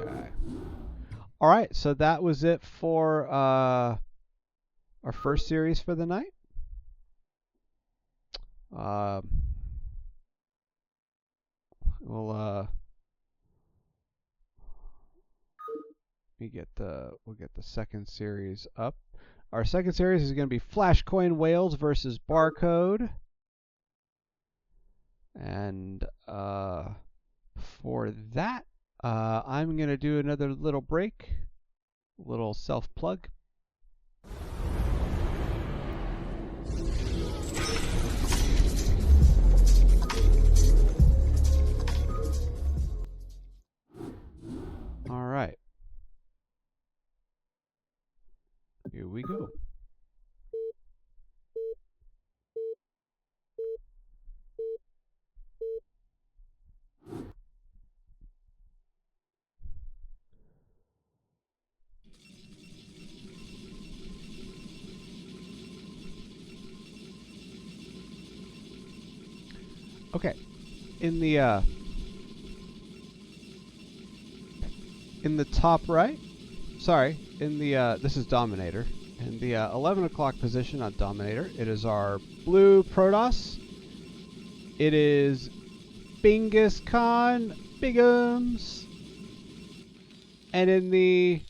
Okay. All right, so that was it for our first series for the night. We'll we'll get the second series up. Our second series is going to be FlashCoin Whales versus Barcode. And for that, I'm going to do another little break, little self-plug. All right. Here we go. Okay. In the top right, sorry, in the this is Dominator. In the 11 o'clock position on Dominator, it is our blue Protoss. It is Biggums. And in the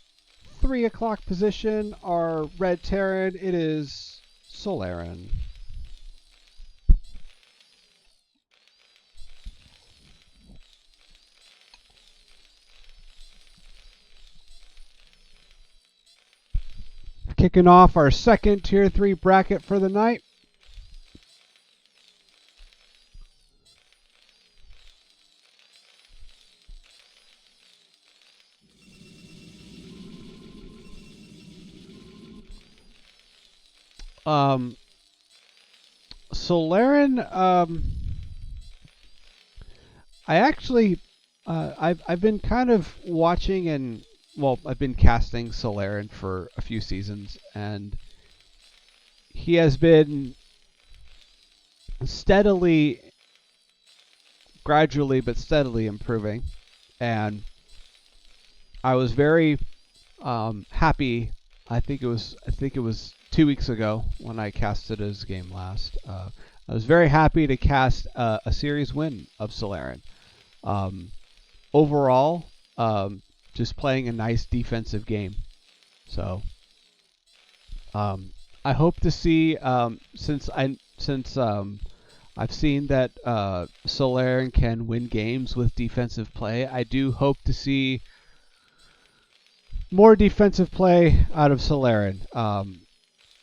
3 o'clock position, our red Terran, it is Solaerran. Kicking off our second Tier 3 bracket for the night. Solaerran, I actually, I've been kind of watching and, well, I've been casting Solaerran for a few seasons, and he has been gradually but steadily improving, and I was very happy. I think it was 2 weeks ago when I casted his game last. I was very happy to cast a series win of Solaerran. Overall, just playing a nice defensive game. So I hope to see since I've seen that Solaerran can win games with defensive play. I do hope to see more defensive play out of Solaerran.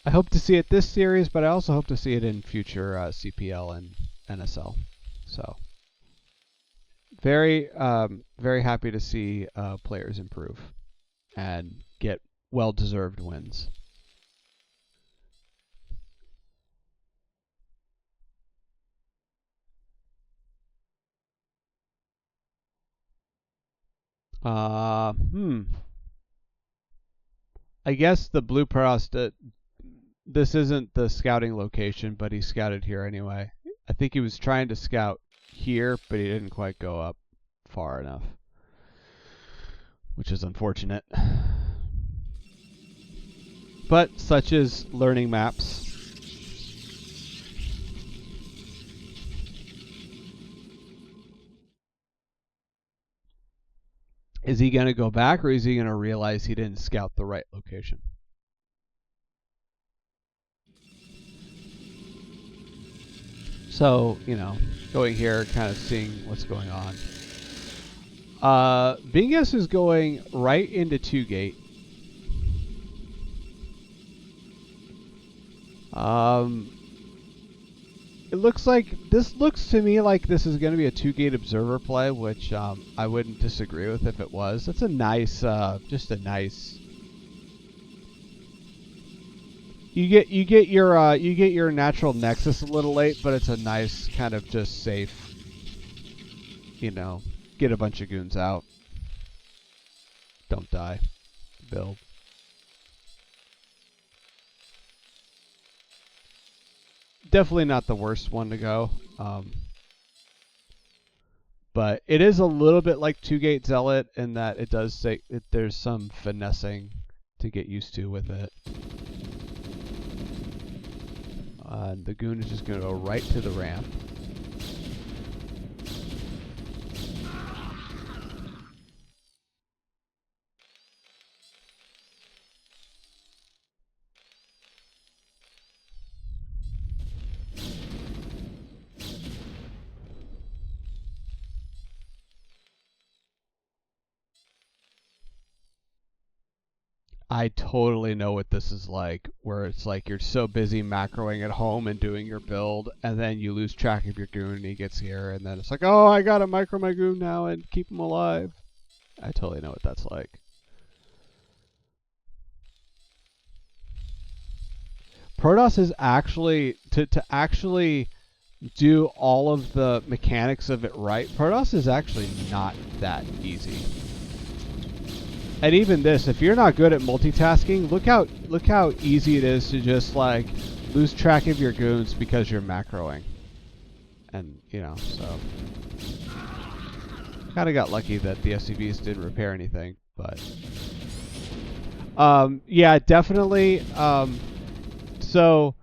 I hope to see it this series, but I also hope to see it in future CPL and NSL. So very happy to see players improve and get well-deserved wins. I guess the Blue Protoss, this isn't the scouting location, but he scouted here anyway. I think he was trying to scout here, but he didn't quite go up far enough, which is unfortunate. But such is learning maps. Is he going to go back, or is he going to realize he didn't scout the right location? So, going here, kind of seeing what's going on. Biggums is going right into 2-gate. It looks to me like this is going to be a 2-gate observer play, which I wouldn't disagree with if it was. That's a nice, just a nice. You get your natural nexus a little late, but it's a nice kind of just safe. Get a bunch of goons out. Don't die. Build. Definitely not the worst one to go. But it is a little bit like 2-gate zealot in that it does say there's some finessing to get used to with it. The goon is just going to go right to the ramp. I totally know what this is like, where it's like you're so busy macroing at home and doing your build, and then you lose track of your goon and he gets here, and then it's like, oh, I gotta micro my goon now and keep him alive. I totally know what that's like. Protoss is actually, to actually do all of the mechanics of it right, Protoss is actually not that easy. And even this, if you're not good at multitasking, look how easy it is to just like lose track of your goons because you're macroing. And you know, so kind of got lucky that the SCVs didn't repair anything, but yeah, definitely. So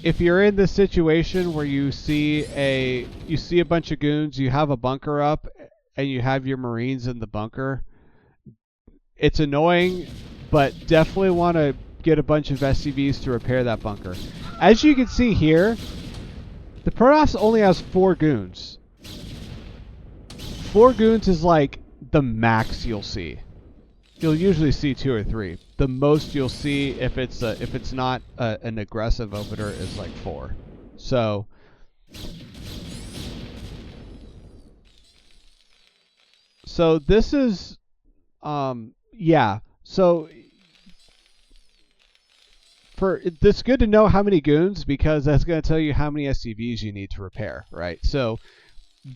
if you're in this situation where you see a bunch of goons, you have a bunker up, and you have your Marines in the bunker. It's annoying, but definitely want to get a bunch of SCVs to repair that bunker. As you can see here, the Protoss only has 4 goons. 4 goons is like the max you'll see. You'll usually see 2 or 3. The most you'll see if it's not an aggressive opener is like 4. So this is yeah. So it's good to know how many goons, because that's going to tell you how many SCVs you need to repair, right? So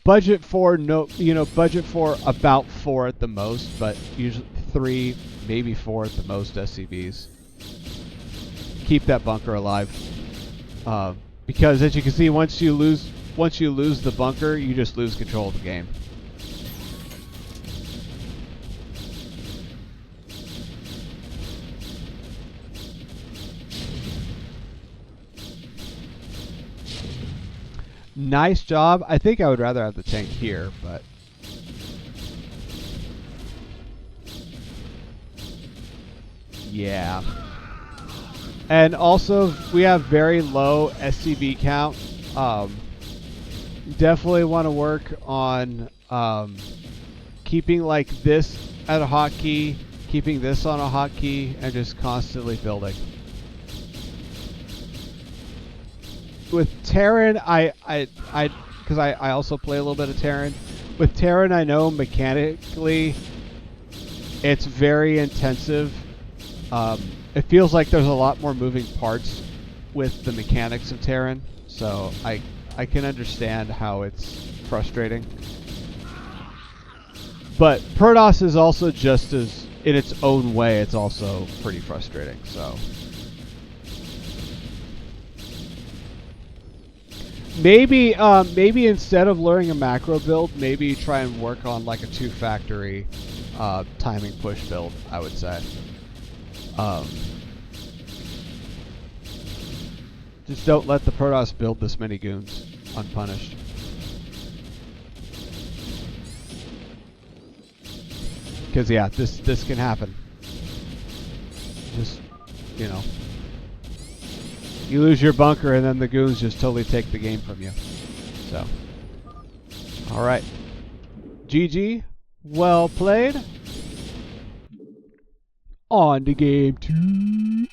budget for about 4 at the most, but usually 3, maybe 4 at the most SCVs. Keep that bunker alive, because as you can see, once you lose the bunker, you just lose control of the game. Nice job. I think I would rather have the tank here, but yeah. And also, we have very low SCV count. Definitely want to work on keeping like this at a hotkey, keeping this on a hotkey, and just constantly building. With Terran, because I also play a little bit of Terran. With Terran, I know mechanically it's very intensive. It feels like there's a lot more moving parts with the mechanics of Terran, so I can understand how it's frustrating. But Protoss is also just as, in its own way, it's also pretty frustrating, so. Maybe instead of learning a macro build, maybe try and work on like a 2-factory timing push build, I would say. Just don't let the Protoss build this many goons unpunished. Because yeah, this can happen. Just, you know. You lose your bunker, and then the goons just totally take the game from you. So, all right. GG. Well played. On to game 2.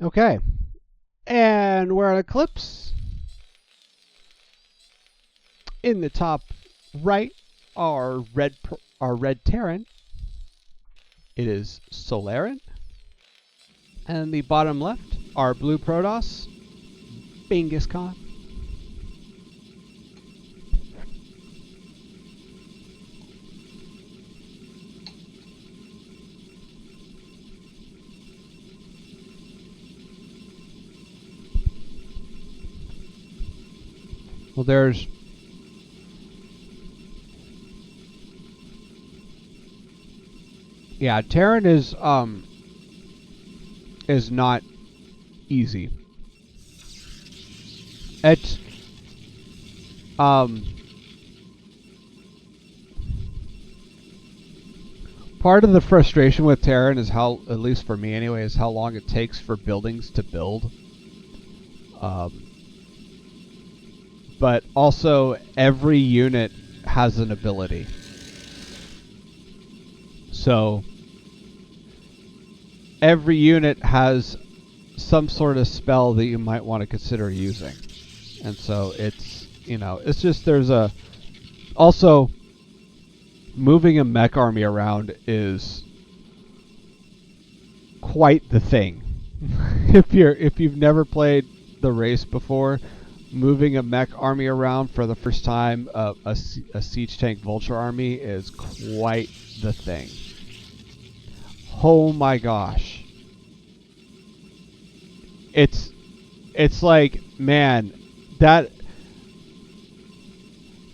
Okay. And we're on Eclipse. In the top right, our red Terran, it is Solaerran. And the bottom left, our blue Protoss, Biggums. Well, there's yeah, Terran is not easy. It's part of the frustration with Terran is how, at least for me anyway, is how long it takes for buildings to build. But also every unit has an ability. So every unit has some sort of spell that you might want to consider using. And so it's, you know, it's just there's a... Also, moving a mech army around is quite the thing. if you've never played the race before, moving a mech army around for the first time, a siege tank vulture army is quite the thing. Oh my gosh. It's like, man, that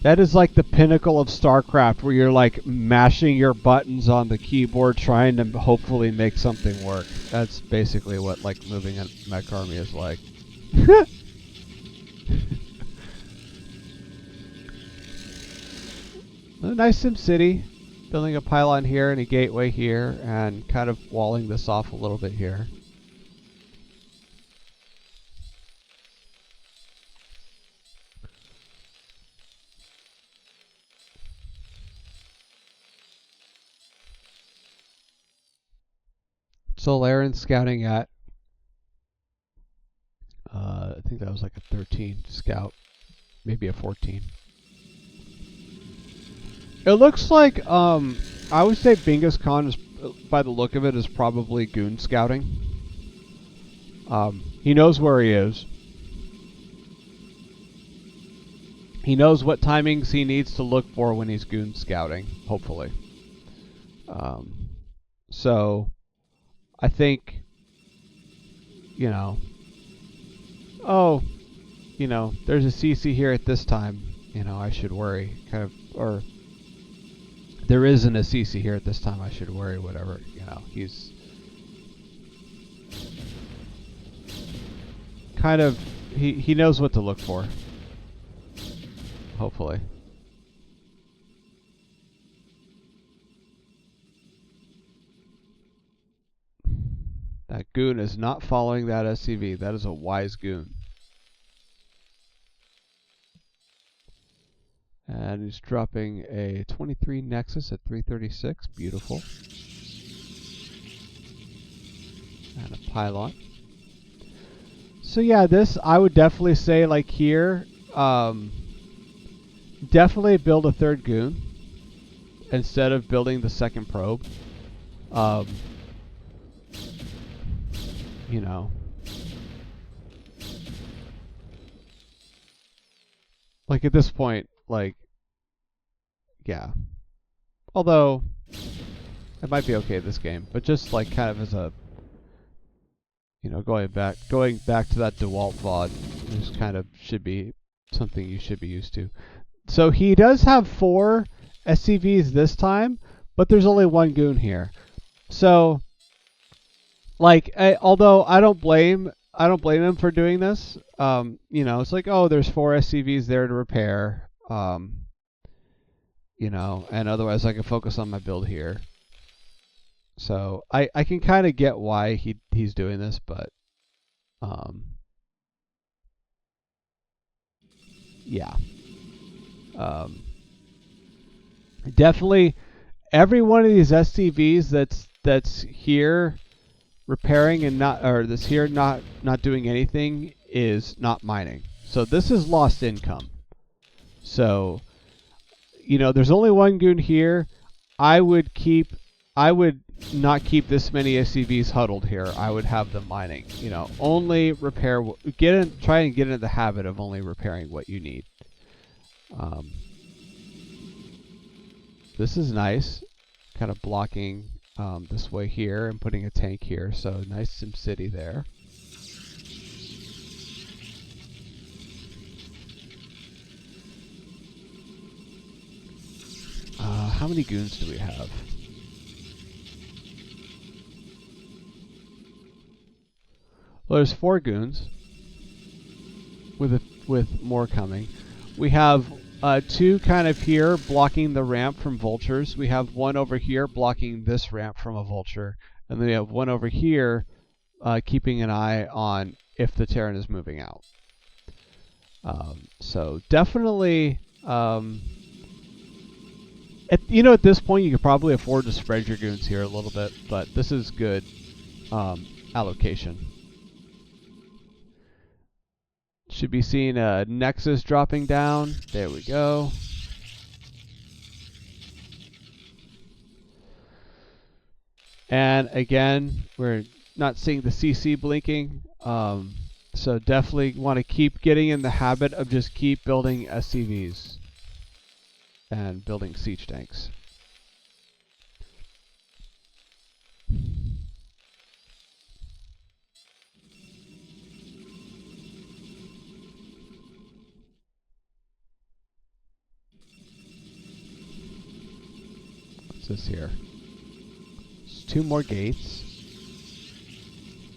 is like the pinnacle of Starcraft, where you're like mashing your buttons on the keyboard trying to hopefully make something work. That's basically what like moving a mech army is like. A nice Sim City, building a pylon here and a gateway here, and kind of walling this off a little bit here. Solaerran scouting at, I think that was like a 13 scout, maybe a 14. It looks like, I would say Biggums is, by the look of it, is probably goon scouting. He knows where he is. He knows what timings he needs to look for when he's goon scouting, hopefully. So, I think, you know, oh, you know, there's a CC here at this time, you know, I should worry, kind of, or there isn't a CC here at this time, I should worry, whatever, you know, he's kind of, he knows what to look for, hopefully. That goon is not following that SCV. That is a wise goon. And he's dropping a 23 Nexus at 336. Beautiful. And a pylon. So yeah, this, I would definitely say, like here, definitely build a third goon instead of building the second probe. You know, like at this point, like, yeah. Although it might be okay this game, but just like kind of as a, you know, going back to that DeWalt VOD, this kind of should be something you should be used to. So he does have 4 SCVs this time, but there's only 1 goon here. So, like, although I don't blame him for doing this. You know, it's like, oh, there's 4 SCVs there to repair. You know, and otherwise I can focus on my build here. So I can kind of get why he's doing this, but yeah. Definitely every one of these SCVs that's here repairing and not, or this here not doing anything, is not mining. So this is lost income. So there's only one goon here. I would not keep this many SCVs huddled here. I would have them mining. Only repair. Try and get into the habit of only repairing what you need. This is nice. Kind of blocking this way here and putting a tank here. So nice SimCity there. How many goons do we have? Well, there's 4 goons with more coming. We have 2 kind of here blocking the ramp from vultures. We have 1 over here blocking this ramp from a vulture, and then we have 1 over here keeping an eye on if the Terran is moving out. So definitely. At this point, you could probably afford to spread your goons here a little bit, but this is good allocation. Should be seeing a Nexus dropping down. There we go. And again, we're not seeing the CC blinking. So definitely want to keep getting in the habit of just keep building SCVs. And building siege tanks. What's this here? It's 2 more gates.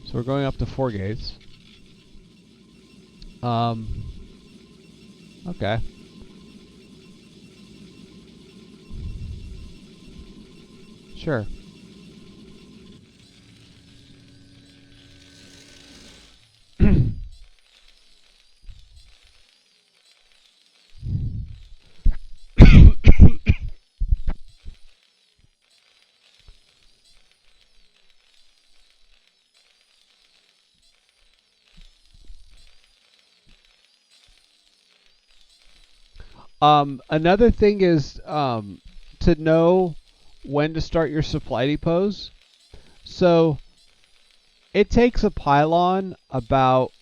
So we're going up to 4 gates. Okay. Sure. Another thing is to know when to start your supply depots. So it takes a pylon about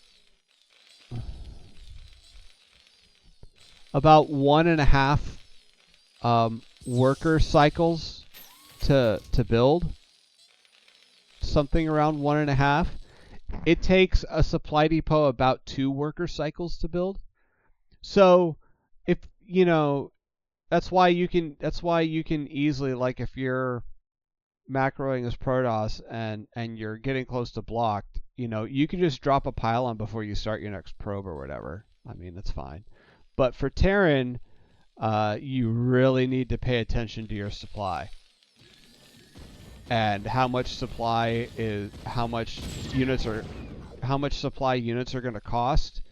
1.5 worker cycles to build. Something around 1.5. It takes a supply depot about 2 worker cycles to build. So if that's why you can easily, like, if you're macroing as Protoss and you're getting close to blocked, you can just drop a pylon before you start your next probe or whatever. I mean, that's fine. But for Terran, you really need to pay attention to your supply. And how much supply supply units are going to cost,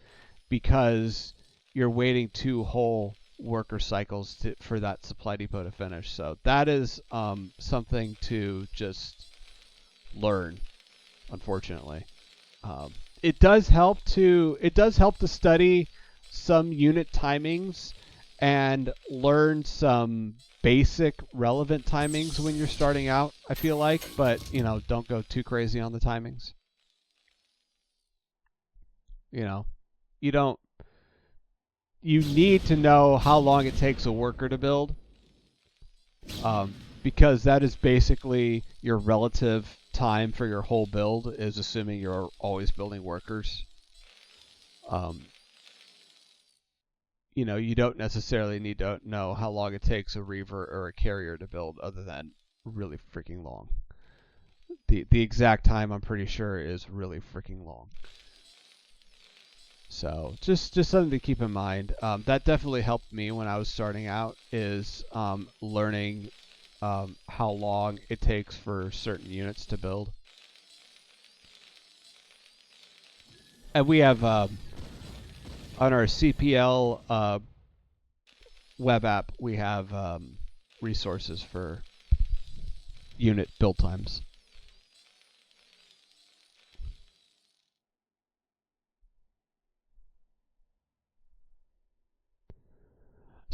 because you're waiting 2 whole worker cycles for that supply depot to finish. So that is something to just learn, unfortunately. It does help to study some unit timings and learn some basic relevant timings when you're starting out, I feel like, but don't go too crazy on the timings. You need to know how long it takes a worker to build, because that is basically your relative time for your whole build, is assuming you're always building workers. You don't necessarily need to know how long it takes a Reaver or a Carrier to build, other than really freaking long. The exact time, I'm pretty sure, is really freaking long. So just something to keep in mind. That definitely helped me when I was starting out, is learning how long it takes for certain units to build. And we have on our CPL web app, we have resources for unit build times.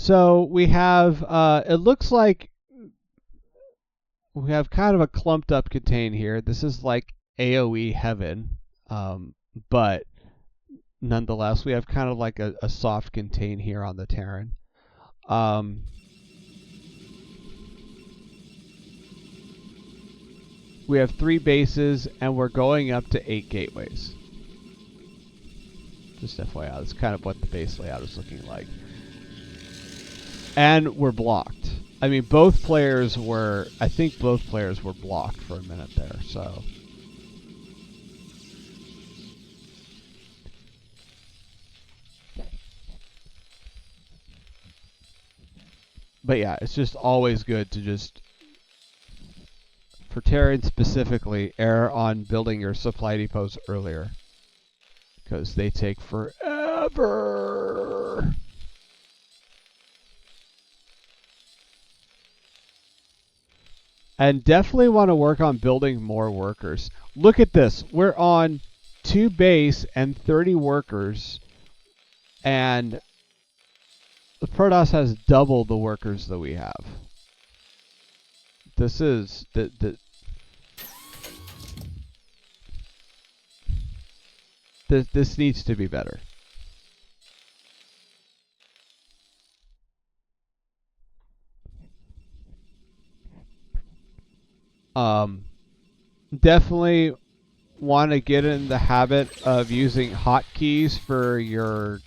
So we have, it looks like we have kind of a clumped up contain here. This is like AoE heaven, but nonetheless, we have kind of like a soft contain here on the Terran. We have 3 bases, and we're going up to 8 gateways. Just FYI, that's kind of what the base layout is looking like. And we're blocked. I mean, both players were... I think both players were blocked for a minute there, so... But yeah, it's just always good to just... For Terran specifically, err on building your supply depots earlier. Because they take forever. And definitely want to work on building more workers. Look at this. We're on 2 base and 30 workers. And the Protoss has double the workers that we have. This is... This needs to be better. Definitely want to get in the habit of using hotkeys for your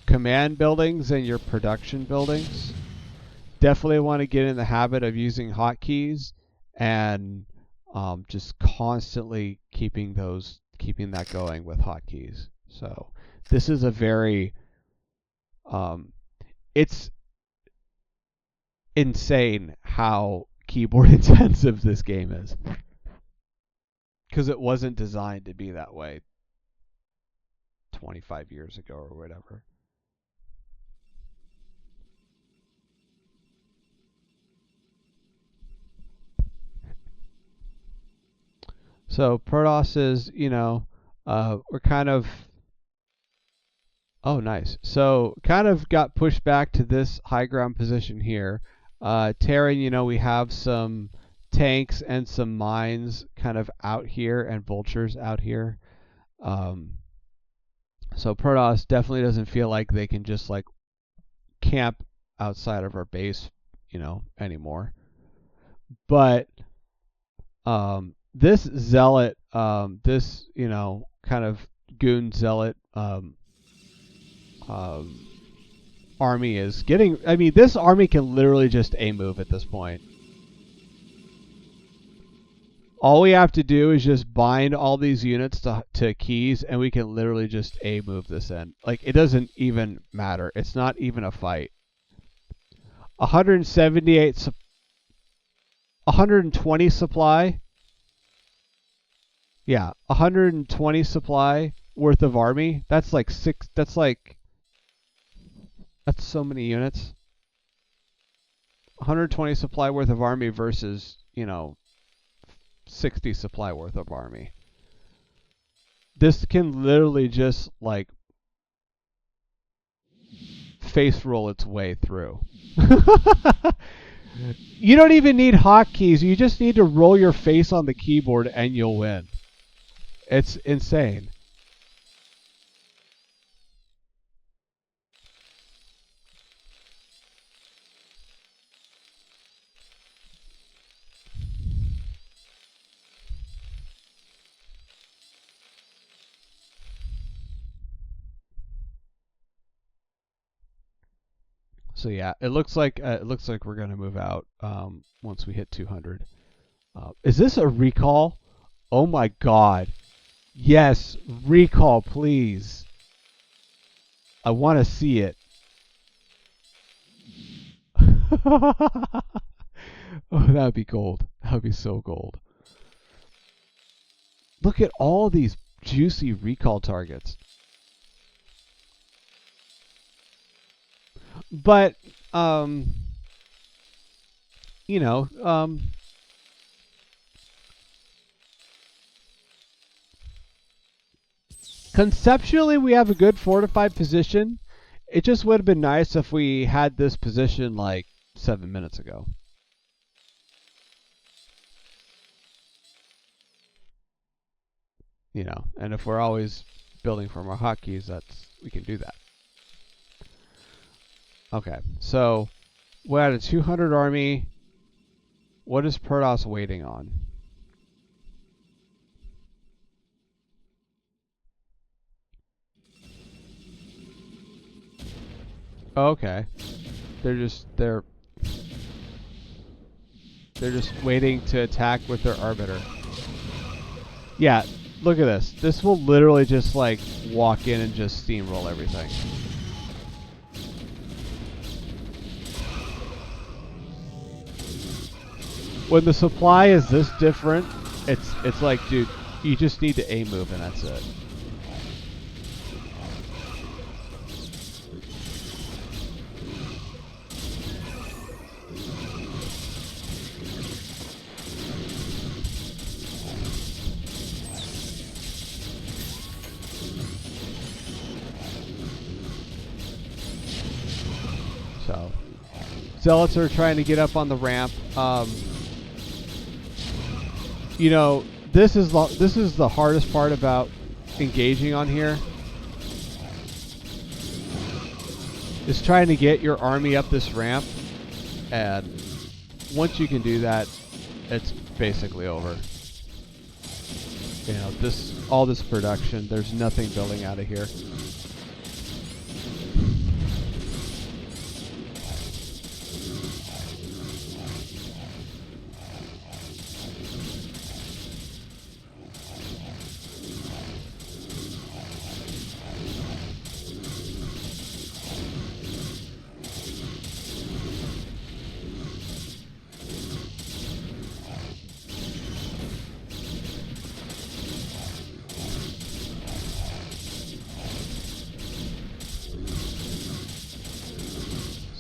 command buildings and your production buildings. Definitely want to get in the habit of using hotkeys and just constantly keeping that going with hotkeys. So this is a very it's insane how keyboard intensive this game is, because it wasn't designed to be that way 25 years ago or whatever. So Protoss is, we're kind of... Oh, nice. So kind of got pushed back to this high ground position here. Terran, we have some tanks and some mines kind of out here and vultures out here. So Protoss definitely doesn't feel like they can just like camp outside of our base, anymore. But this zealot, this, kind of goon zealot army is getting... I mean, this army can literally just A-move at this point. All we have to do is just bind all these units to keys, and we can literally just A-move this in. Like, it doesn't even matter. It's not even a fight. 120 supply. Yeah, 120 supply worth of army. That's like that's so many units. 120 supply worth of army versus, 60 supply worth of army. This can literally just like face roll its way through. You don't even need hotkeys. You just need to roll your face on the keyboard and you'll win. It's insane. So yeah, it looks like we're gonna move out once we hit 200. Is this a recall? Oh my god! Yes, recall, please. I want to see it. Oh, that would be gold. That would be so gold. Look at all these juicy recall targets. But, conceptually we have a good fortified position. It just would have been nice if we had this position like 7 minutes ago. You know, and if we're always building from our hotkeys, we can do that. Okay, so we're at a 200 army. What is Protoss waiting on? Okay, they're just waiting to attack with their Arbiter. Yeah, look at this. This will literally just like walk in and just steamroll everything. When the supply is this different, it's like, dude, you just need to A move and that's it. So, Zealots are trying to get up on the ramp. You know, this is the hardest part about engaging on here. Is trying to get your army up this ramp, and once you can do that, it's basically over. You know, all this production, there's nothing building out of here.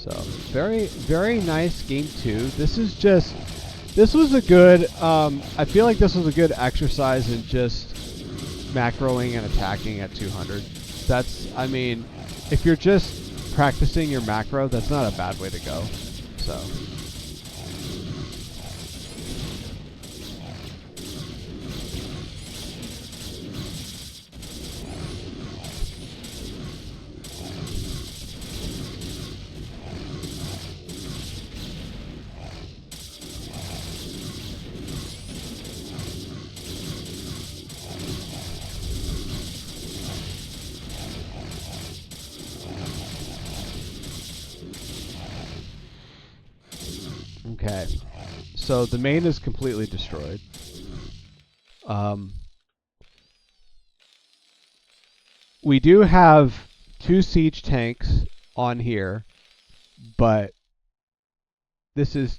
So very, very nice game 2. This was a good, I feel like this was a good exercise in just macroing and attacking at 200. I mean, if you're just practicing your macro, that's not a bad way to go. So. Okay, so the main is completely destroyed. We do have 2 siege tanks on here, but this is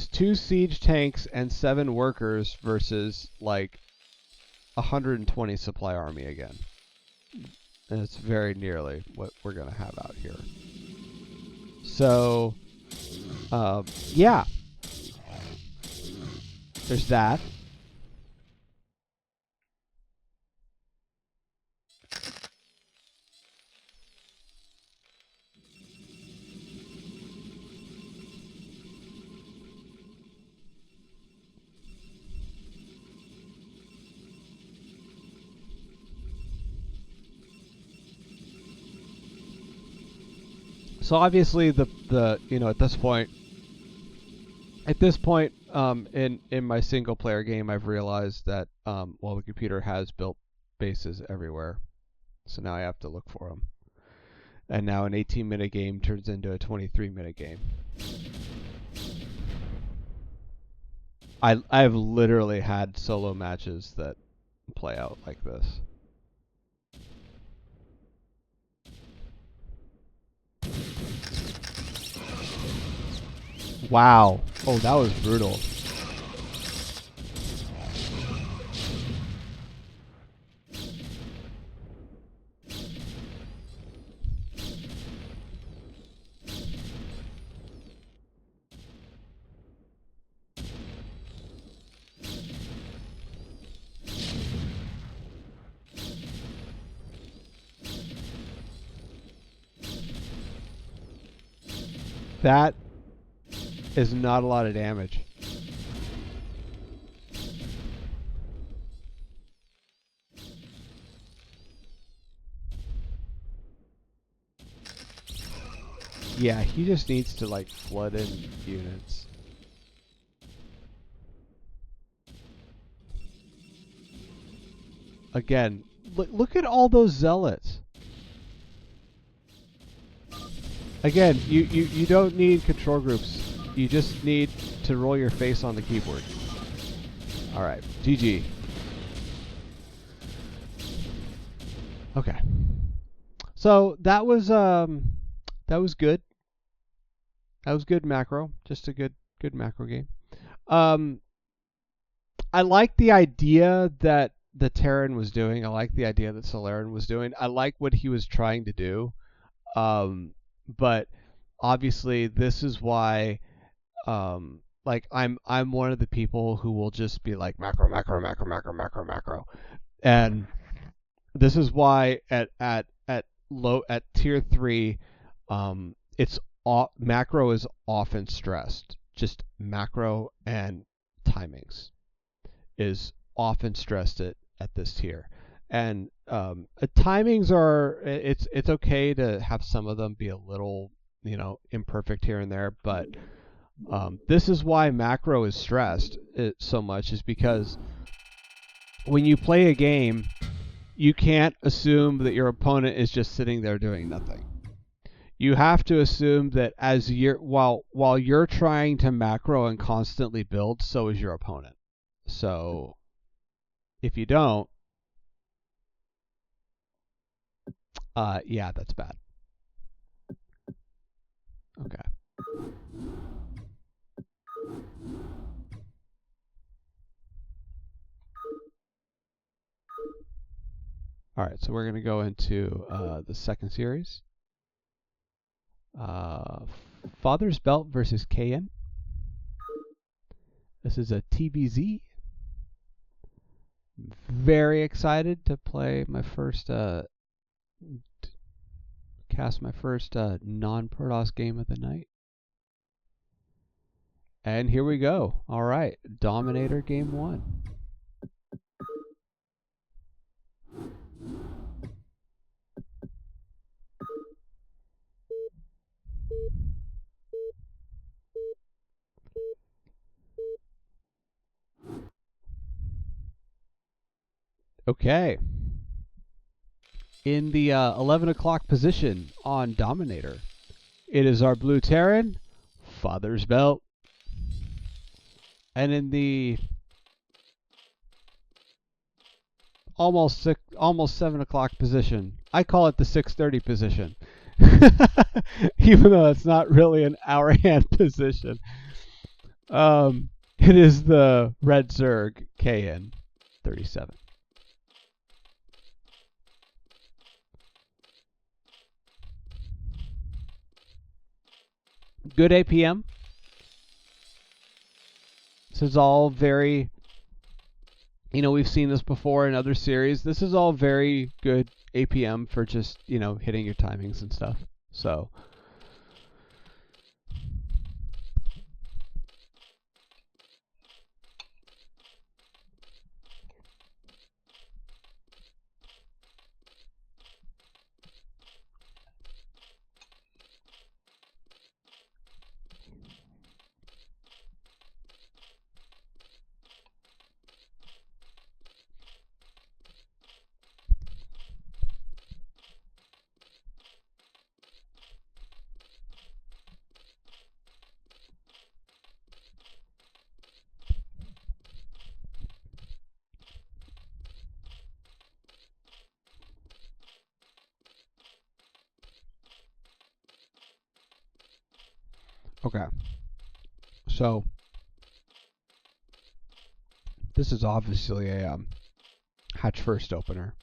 2 siege tanks and 7 workers versus like 120 supply army again. And it's very nearly what we're gonna have out here. So, yeah. There's that. So obviously the you know, at this point in my single player game, I've realized that well, the computer has built bases everywhere, so now I have to look for them. And now an 18-minute game turns into a 23-minute game. I've literally had solo matches that play out like this. Wow. Oh, that was brutal. That is not a lot of damage. Yeah, he just needs to like flood in units. Again, look at all those zealots. Again, you don't need control groups. You just need to roll your face on the keyboard. Alright, GG. Okay. So that was good. That was good macro. Just a good macro game. I like the idea that the Terran was doing. I like the idea that Solaerran was doing. I like what he was trying to do. But obviously this is why like I'm one of the people who will just be like macro macro macro macro macro macro. And this is why at tier 3 it's macro is often stressed. Just macro and timings is often stressed at this tier. And timings are it's okay to have some of them be a little, imperfect here and there, but this is why macro is stressed so much, is because when you play a game, you can't assume that your opponent is just sitting there doing nothing. You have to assume that as while you're trying to macro and constantly build, so is your opponent. So if you don't, yeah, that's bad. Okay. All right, so we're going to go into the second series. FathersBelt versus Kayin. This is a TBZ. Very excited to play my first, cast my first non-Protoss game of the night. And here we go. All right, Dominator game 1. Okay. In the 11 o'clock position on Dominator, it is our blue Terran, FathersBelt. And in the almost 7 o'clock position, I call it the 6:30 position, even though it's not really an hour hand position. It is the red Zerg Kayin 37. Good APM. This is all very, we've seen this before in other series. This is all very good APM for just, hitting your timings and stuff. So, okay. So, this is obviously a hatch first opener.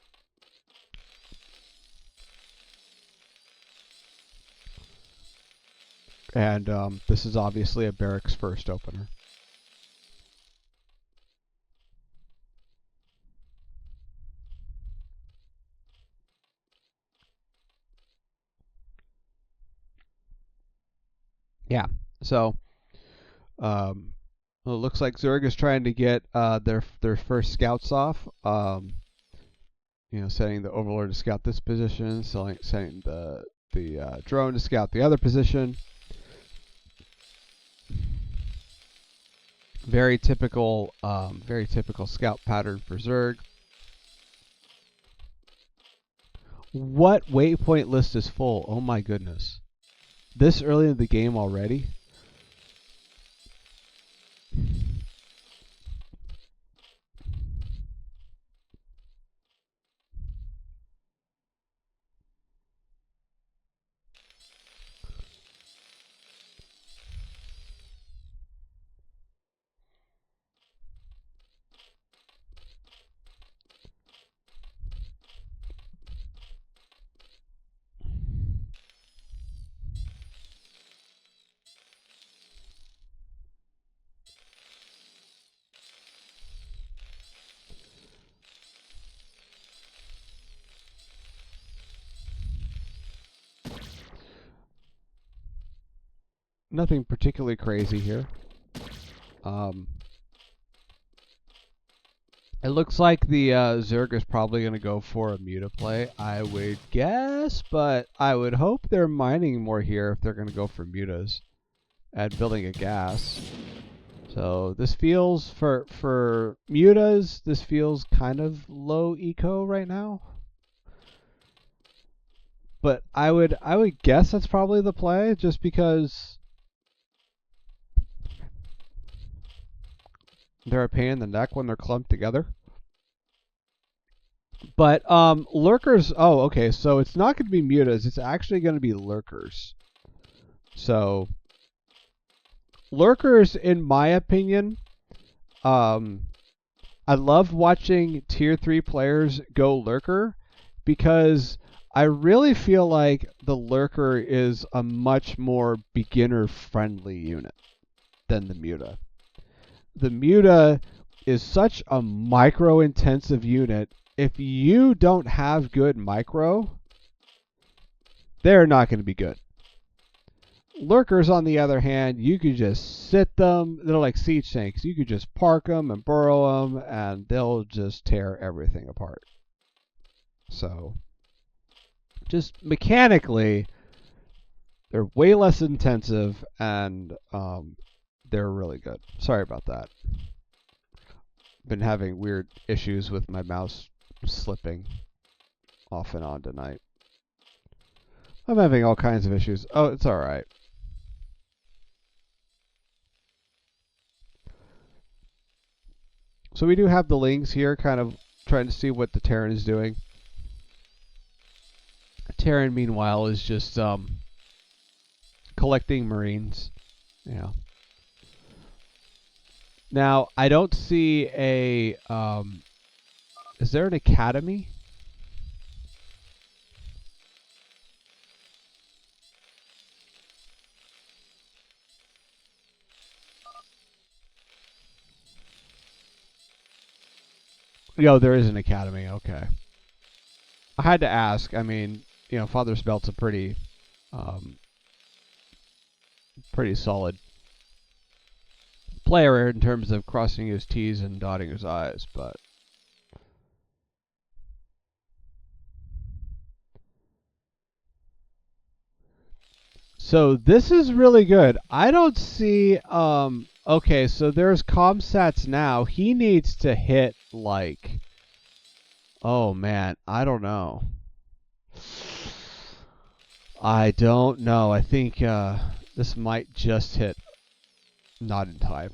And this is obviously a barracks first opener. Yeah. So well, it looks like Zerg is trying to get their first scouts off. Setting the Overlord to scout this position, setting the drone to scout the other position. Very typical scout pattern for Zerg. What waypoint list is full? Oh my goodness! This early in the game already? Nothing particularly crazy here. It looks like the Zerg is probably going to go for a Muta play, I would guess, but I would hope they're mining more here if they're going to go for Mutas and building a gas. So this feels, for Mutas, this feels kind of low eco right now. But I would guess that's probably the play, just because they're a pain in the neck when they're clumped together. But lurkers. Oh, okay. So it's not going to be mutas. It's actually going to be lurkers. So lurkers, in my opinion, I love watching tier 3 players go lurker because I really feel like the lurker is a much more beginner friendly unit than the muta. The muta is such a micro intensive unit. If you don't have good micro, they're not going to be good. Lurkers, on the other hand, you could just sit them. They're like siege tanks. You could just park them and burrow them, and they'll just tear everything apart. So, just mechanically, they're way less intensive, and they're really good. Sorry about that. Been having weird issues with my mouse slipping off and on tonight. I'm having all kinds of issues. Oh, it's all right. So we do have the links here, kind of trying to see what the Terran is doing. Terran, meanwhile, is just collecting Marines. Yeah. Now, I don't see a... is there an academy? No, there is an academy. Okay. I had to ask. I mean, FathersBelt's a pretty solid player in terms of crossing his T's and dotting his I's, but... So this is really good. I don't see... okay, so there's Comsats now. He needs to hit, like... Oh, man. I don't know. I don't know. I think this might just hit not in time.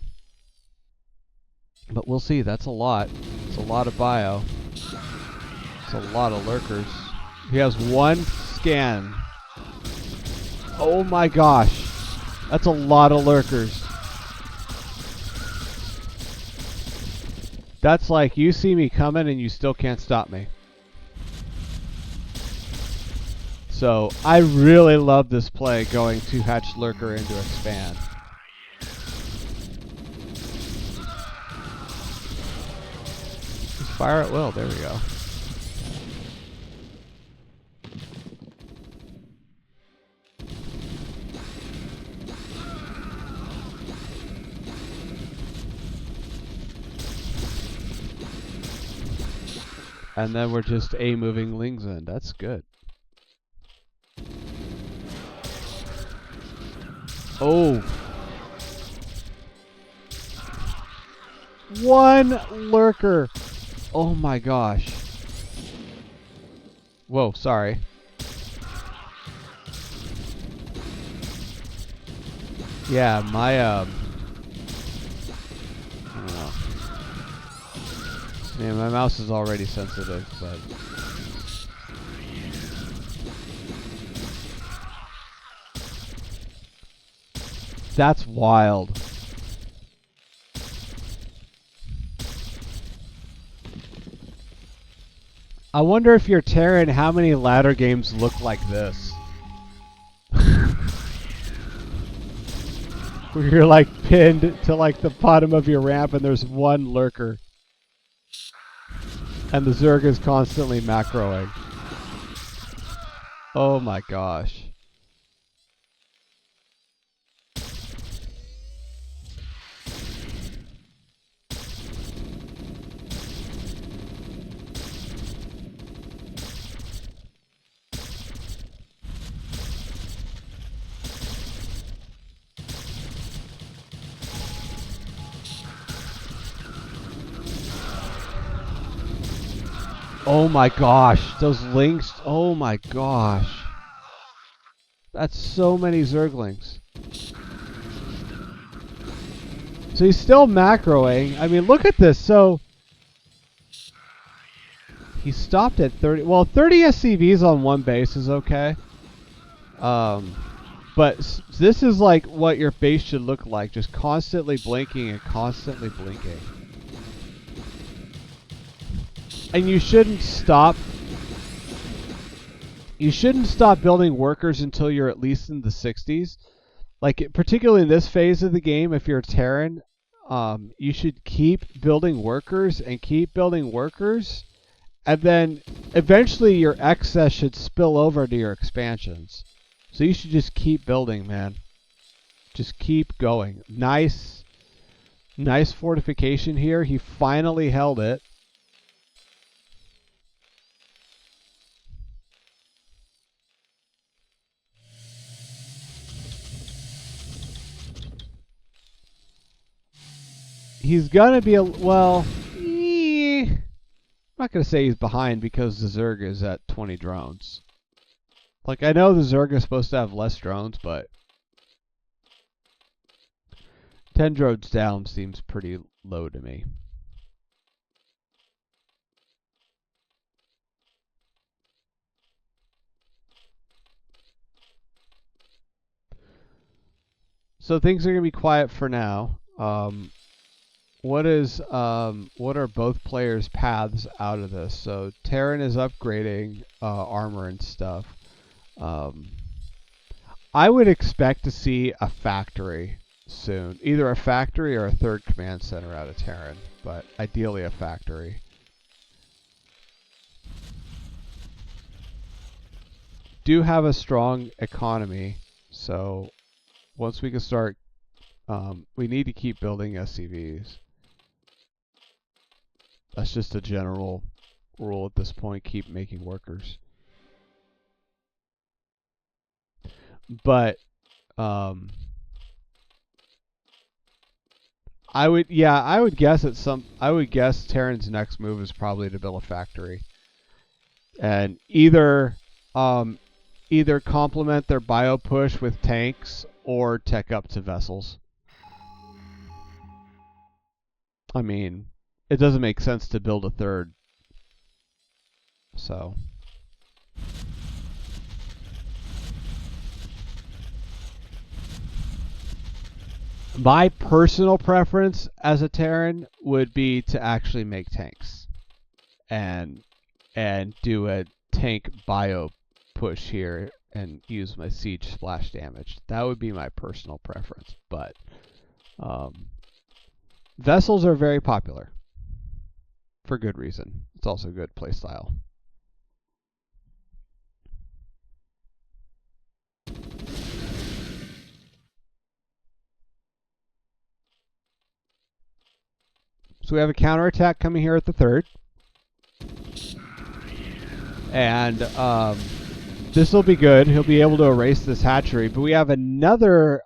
But we'll see. That's a lot. It's a lot of bio. It's a lot of lurkers. He has one scan. Oh my gosh. That's a lot of lurkers. That's like you see me coming and you still can't stop me. So I really love this play, going to hatch lurker into expand. Just fire at will. There we go. And then we're just moving lings in. That's good. Oh. One lurker. Oh my gosh. Whoa, sorry. Yeah, my I don't know. Man, my mouse is already sensitive, but that's wild. I wonder if you're Terran, how many ladder games look like this? Where you're like pinned to like the bottom of your ramp and there's one lurker. And the Zerg is constantly macroing. Oh my gosh. Oh my gosh, those links, oh my gosh. That's so many Zerglings. So he's still macroing. I mean, look at this. So he stopped at 30. Well, 30 SCVs on one base is okay. But this is like what your base should look like. Just constantly blinking and constantly blinking. And you shouldn't stop. You shouldn't stop building workers until you're at least in the 60s. Like, particularly in this phase of the game, if you're a Terran, you should keep building workers and keep building workers. And then eventually your excess should spill over to your expansions. So you should just keep building, man. Just keep going. Nice fortification here. He finally held it. He's gonna be well. I'm not gonna say he's behind because the Zerg is at 20 drones. Like, I know the Zerg is supposed to have less drones, but 10 drones down seems pretty low to me. So things are gonna be quiet for now. What are both players' paths out of this? So Terran is upgrading armor and stuff. I would expect to see a factory soon, either a factory or a third command center out of Terran, but ideally a factory. Do have a strong economy, so once we can start, we need to keep building SCVs. That's just a general rule at this point. Keep making workers. But I would guess Terran's next move is probably to build a factory. And either complement their bio push with tanks or tech up to vessels. I mean, it doesn't make sense to build a third. So my personal preference as a Terran would be to actually make tanks and do a tank bio push here and use my siege splash damage. That would be my personal preference, but vessels are very popular for good reason. It's also a good playstyle. So we have a counterattack coming here at the third. And this will be good. He'll be able to erase this hatchery. But we have another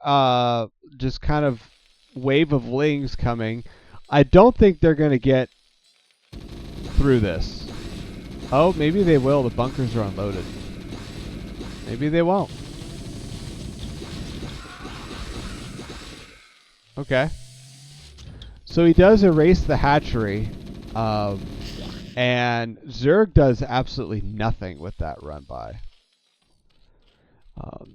just kind of wave of lings coming. I don't think they're going to get through this. Oh, maybe they will. The bunkers are unloaded. Maybe they won't. Okay. So he does erase the hatchery. And Zerg does absolutely nothing with that run by.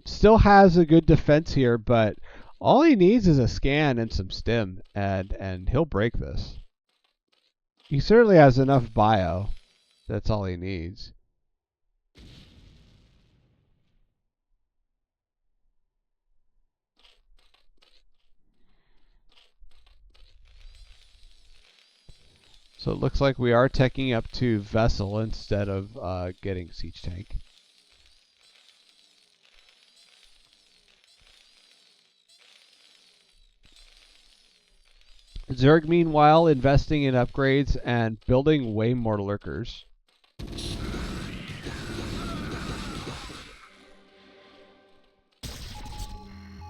Still has a good defense here, but all he needs is a scan and some stim, and he'll break this. He certainly has enough bio. That's all he needs. So it looks like we are teching up to Vessel instead of getting Siege Tank. Zerg, meanwhile, investing in upgrades and building way more lurkers.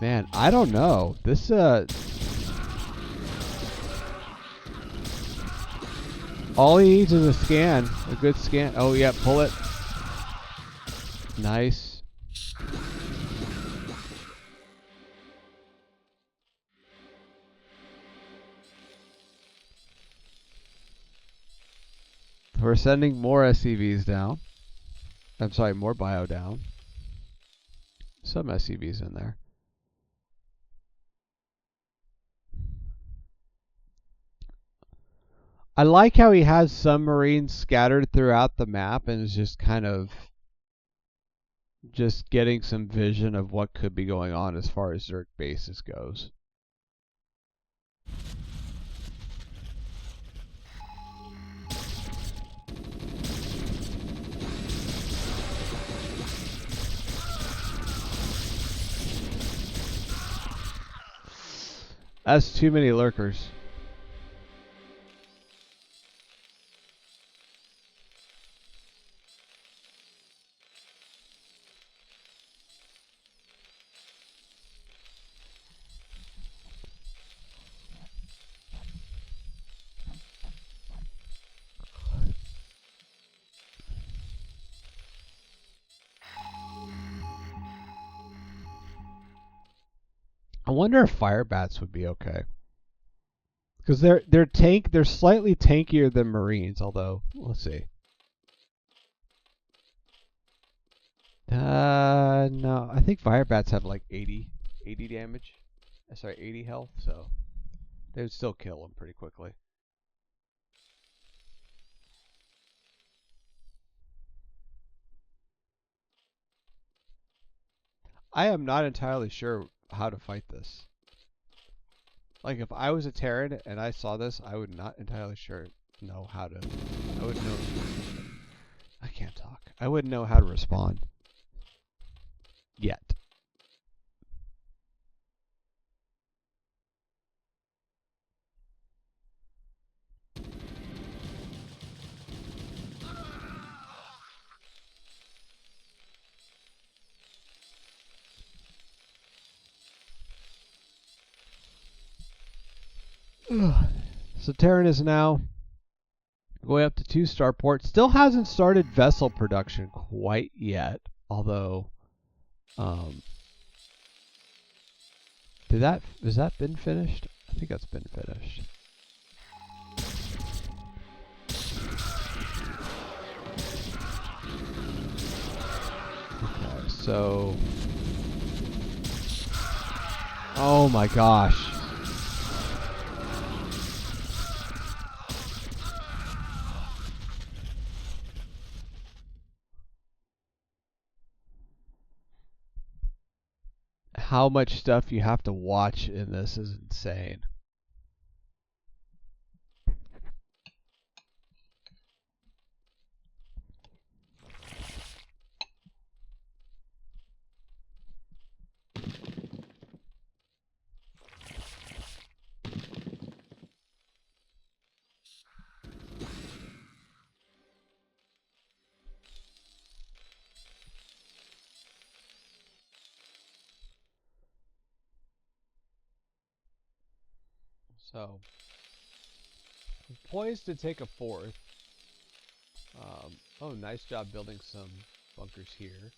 Man, I don't know. This, all he needs is a scan. A good scan. Oh, yeah, pull it. Nice. We're sending more SCVs down. I'm sorry, more bio down. Some SCVs in there. I like how he has some Marines scattered throughout the map and is just kind of just getting some vision of what could be going on as far as Zerg bases goes. That's too many lurkers. I wonder if fire bats would be okay. Because they're slightly tankier than Marines, although let's see. No, I think fire bats have like 80 damage. Sorry, 80 health, so they would still kill them pretty quickly. I am not entirely sure how to fight this. Like, if I was a Terran and I saw this, I would not entirely know how to. I would know. I can't talk. I wouldn't know how to respond. Yet. So Terran is now going up to 2 starports. Still hasn't started vessel production quite yet. Although, has that been finished? I think that's been finished. Okay, so, oh my gosh. How much stuff you have to watch in this is insane. So, I'm poised to take a fourth. Oh, nice job building some bunkers here.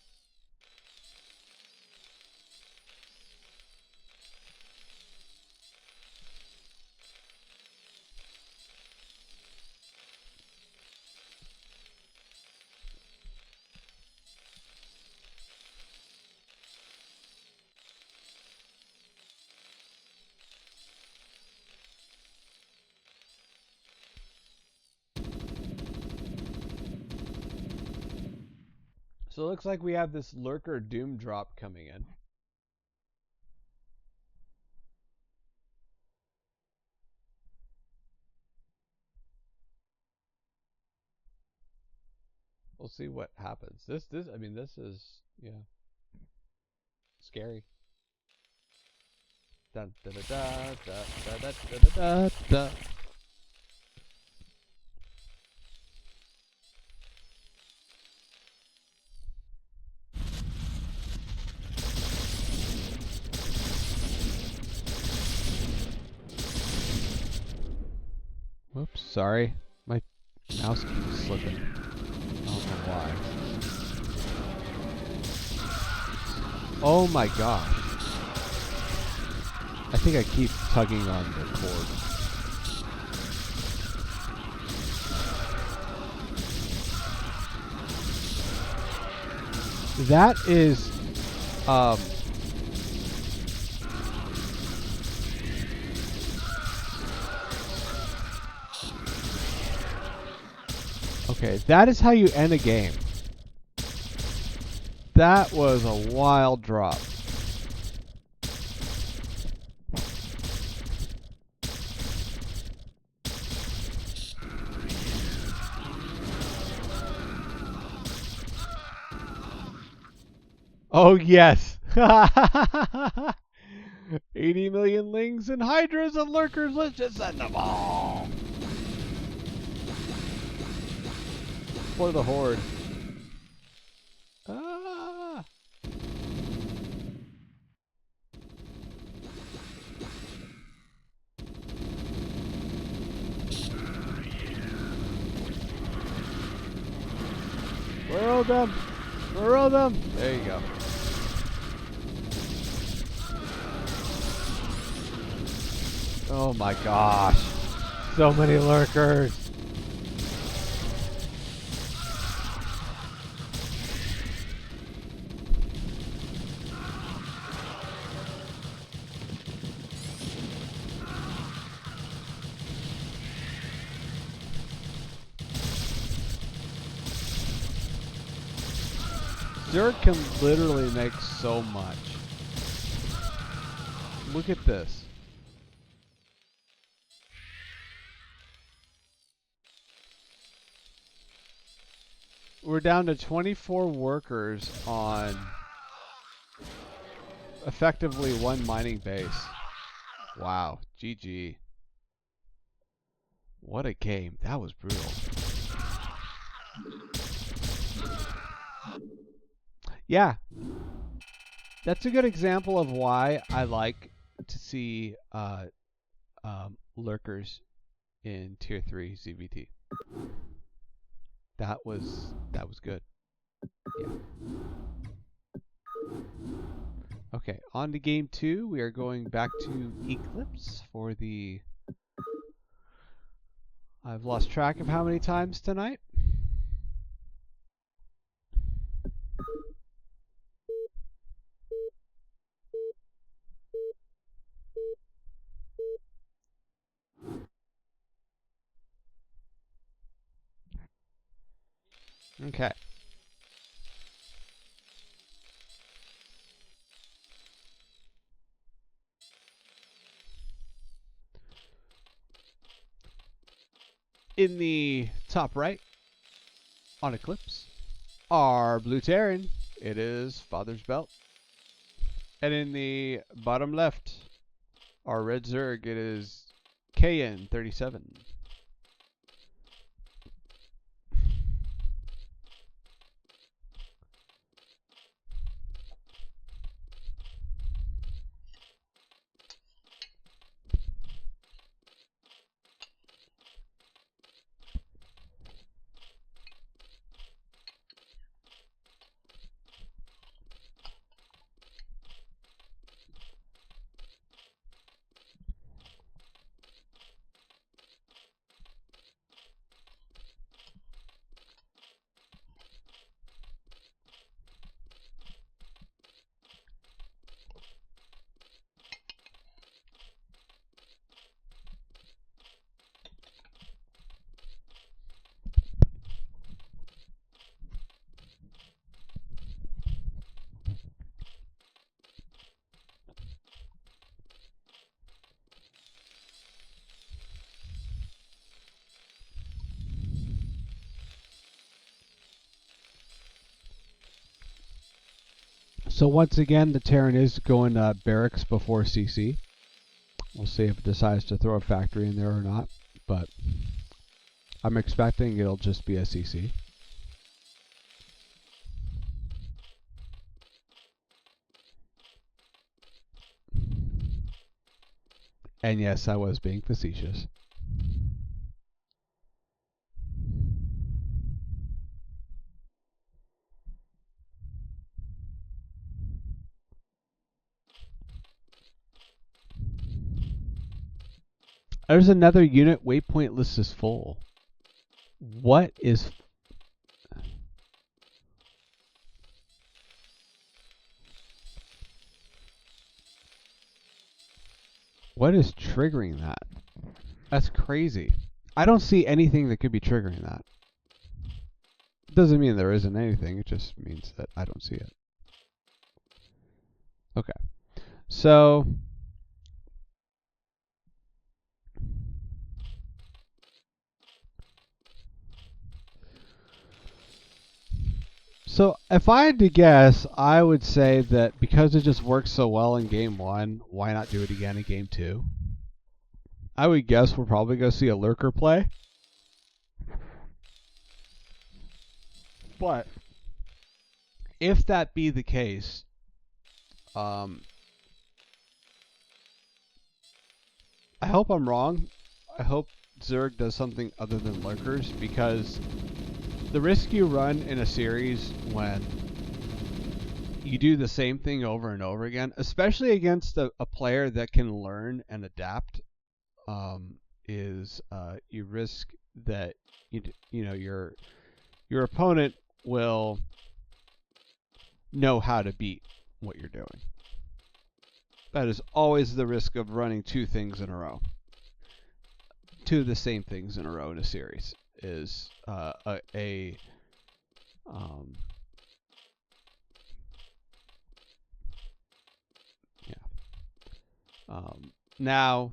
So it looks like we have this lurker doom drop coming in. We'll see what happens. I mean, this is, yeah, scary. Da da da da da da da da da. Whoops, sorry. My mouse keeps slipping. I don't know why. Oh my gosh. I think I keep tugging on the cord. That is, okay, that is how you end a game. That was a wild drop. Oh, yes. 80 million lings and hydras and lurkers. Let's just send them all. For the horde. Ah. Burrow them. Burrow them. There you go. Oh my gosh. So many lurkers. Dirt can literally make so much. Look at this. We're down to 24 workers on effectively one mining base. Wow. GG. What a game. That was brutal. Yeah. That's a good example of why I like to see lurkers in Tier 3 ZVT. That was good. Yeah. Okay, on to game 2. We are going back to Eclipse for the... I've lost track of how many times tonight. Okay. In the top right, on Eclipse, our blue Terran, it is FathersBelt. And in the bottom left, our red Zerg, it is Kayin 37. So once again, the Terran is going barracks before CC. We'll see if it decides to throw a factory in there or not, but I'm expecting it'll just be a CC. And yes, I was being facetious. There's another unit. Waypoint list is full. What is... What is triggering that? That's crazy. I don't see anything that could be triggering that. Doesn't mean there isn't anything. It just means that I don't see it. Okay. So... So if I had to guess, I would say that because it just works so well in game 1, why not do it again in game 2? I would guess we're probably going to see a lurker play. But if that be the case, I hope I'm wrong. I hope Zerg does something other than lurkers, because the risk you run in a series when you do the same thing over and over again, especially against a player that can learn and adapt, is you risk that your opponent will know how to beat what you're doing. That is always the risk of running two things in a row. Two of the same things in a row in a series is now,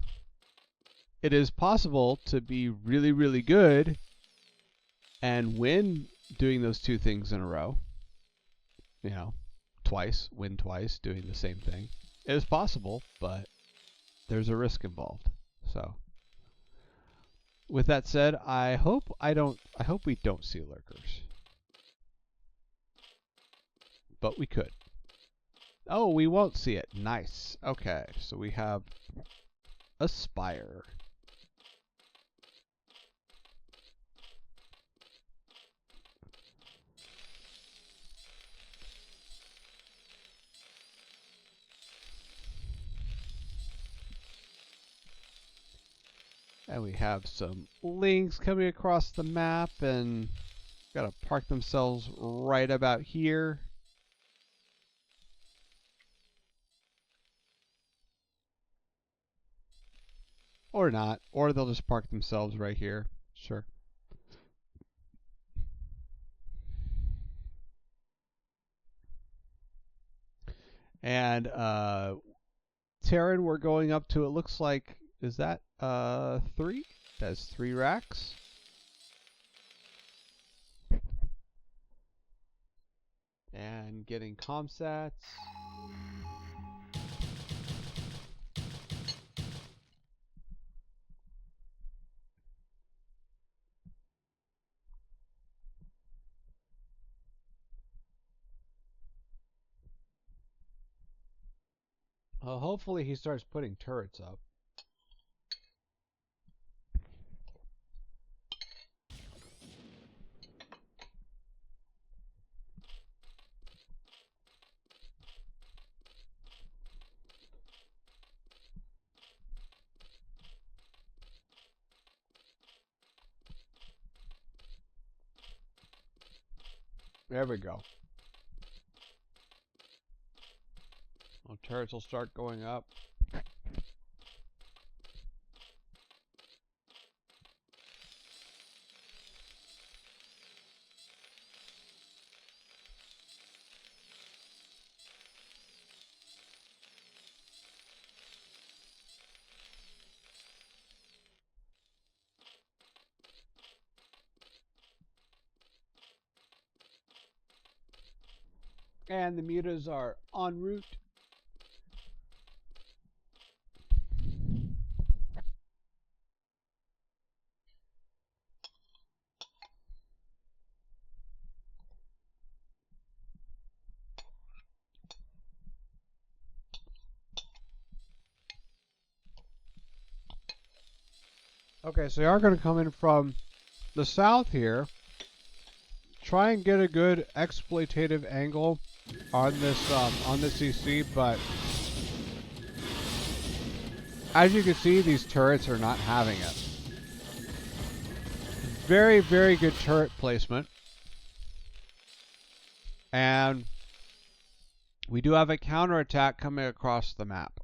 it is possible to be really, really good and win doing those two things in a row. Win twice doing the same thing. It is possible, but there's a risk involved. So, with that said, I hope we don't see lurkers. But we could. Oh, we won't see it. Nice. Okay, so we have Aspire. And we have some links coming across the map, and gotta park themselves right about here. Or not. Or they'll just park themselves right here. Sure. And Terran, we're going up to, it looks like, is that 3? That's 3 racks. And getting comsats. Hopefully he starts putting turrets up. There we go. Well, turrets will start going up. And the mutas are en route. Okay, so they are going to come in from the south here. Try and get a good exploitative angle on this EC, but as you can see, these turrets are not having it. Very, very good turret placement. And we do have a counterattack coming across the map.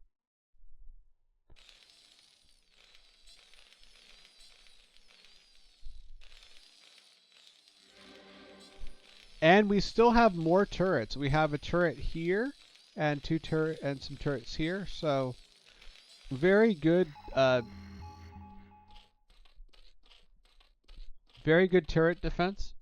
And we still have more turrets. We have a turret here and some turrets here. So very good turret defense.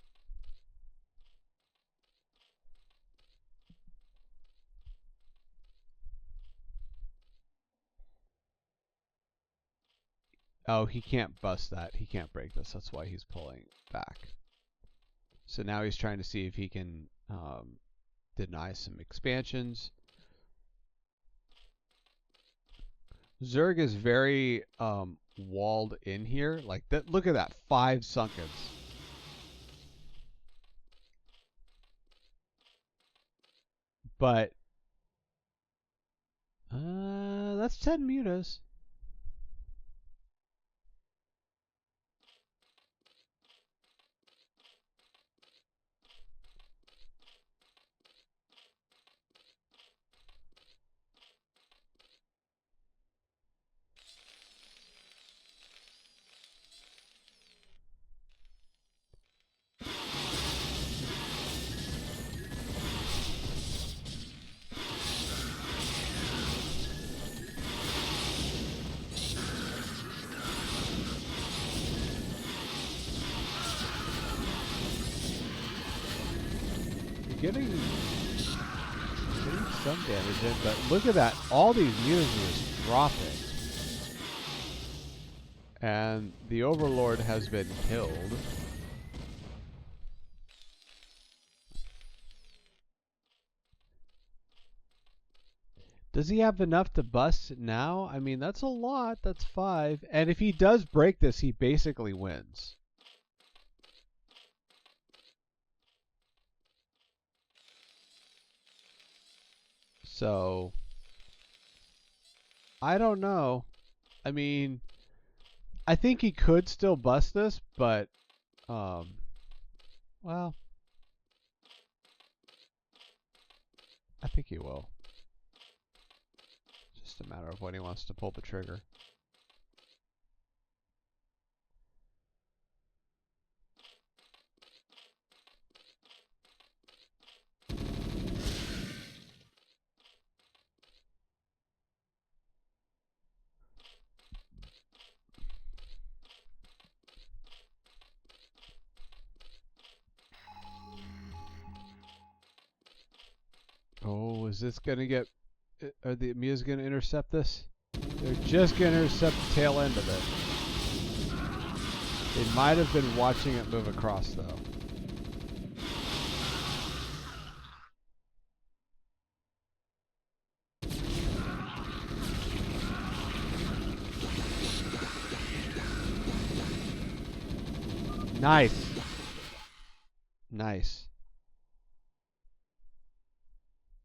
Oh, he can't bust that. He can't break this. That's why he's pulling back. So now he's trying to see if he can deny some expansions. Zerg is very walled in here. Like that. Look at that, 5 sunkens. But that's 10 mutas. Getting some damage in, but look at that. All these units are just dropping. And the Overlord has been killed. Does he have enough to bust it now? I mean, that's a lot. That's 5. And if he does break this, he basically wins. So, I don't know. I mean, I think he could still bust this, but, well, I think he will. Just a matter of when he wants to pull the trigger. Oh, is this going to get... Are the Mia's going to intercept this? They're just going to intercept the tail end of it. They might have been watching it move across, though. Nice. Nice.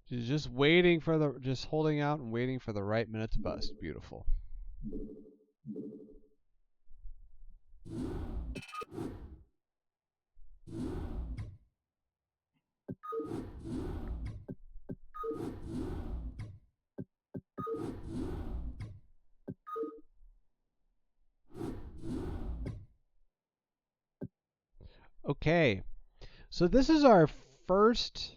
She's just waiting for the... Just holding out and waiting for the right minute to bust. Beautiful. Okay. So this is our first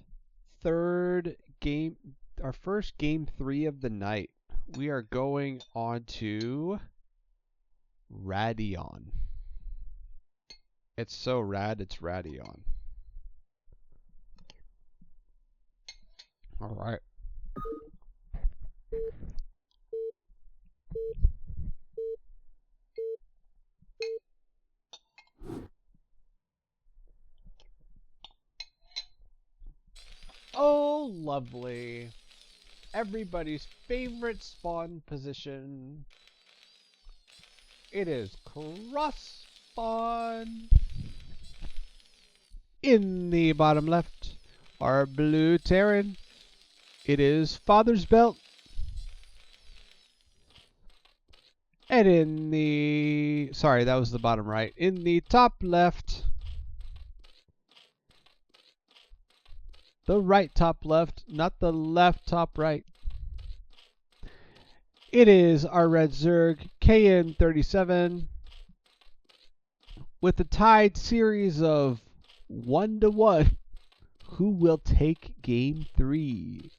game 3 of the night. We are going on to Radion. It's so rad, it's Radion. All right. Oh, lovely. Everybody's favorite spawn position. It is cross spawn. In the bottom left, our blue Terran. It is FathersBelt. And in the... Sorry, that was the bottom right. In the top left... The right top left, not the left top right. It is our red Zerg, Kayin 37, with a tied series of 1-1. Who will take game 3?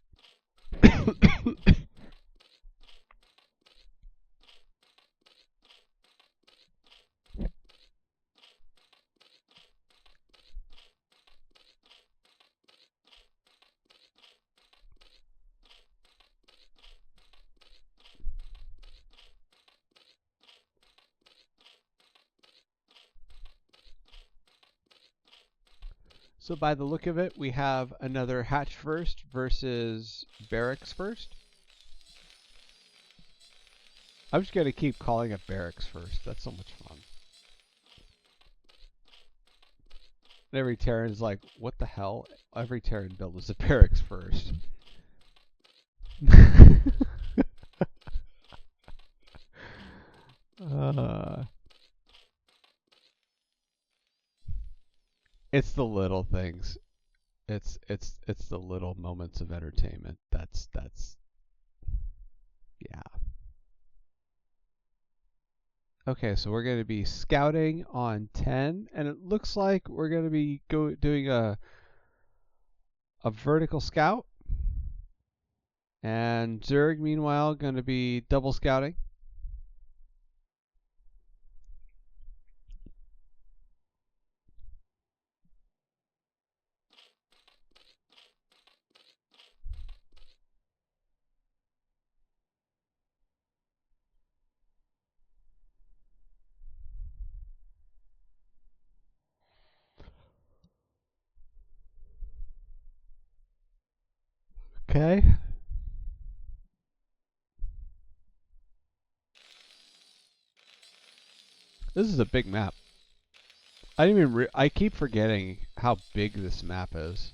So by the look of it, we have another hatch first versus barracks first. I'm just going to keep calling it barracks first. That's so much fun. And every Terran's like, what the hell? Every Terran build is a barracks first. It's the little things. It's the little moments of entertainment. That's yeah. Okay, so we're going to be scouting on 10, and it looks like we're going to be doing a vertical scout, and Zerg meanwhile going to be double scouting. Okay. This is a big map. I didn't even I keep forgetting how big this map is.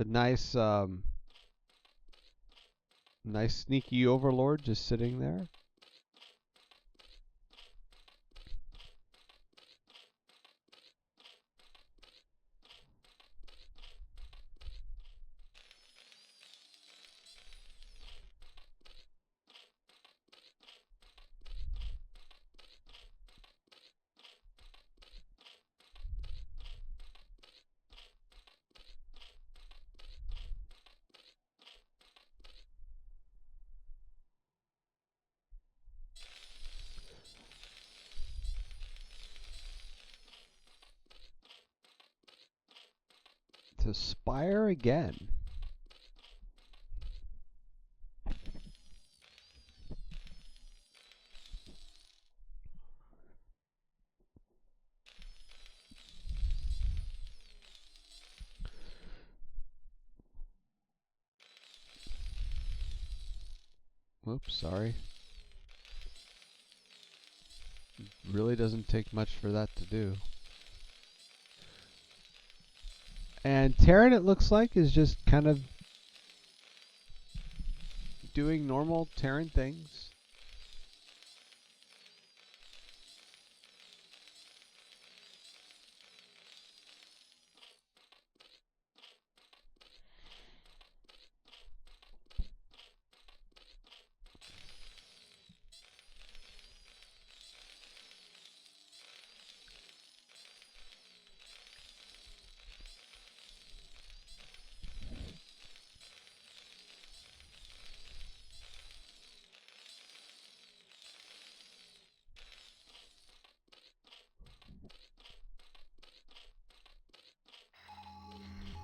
A nice sneaky overlord just sitting there. To spire again. Oops, sorry. really doesn't take much for that to do. And Terran, it looks like, is just kind of doing normal Terran things.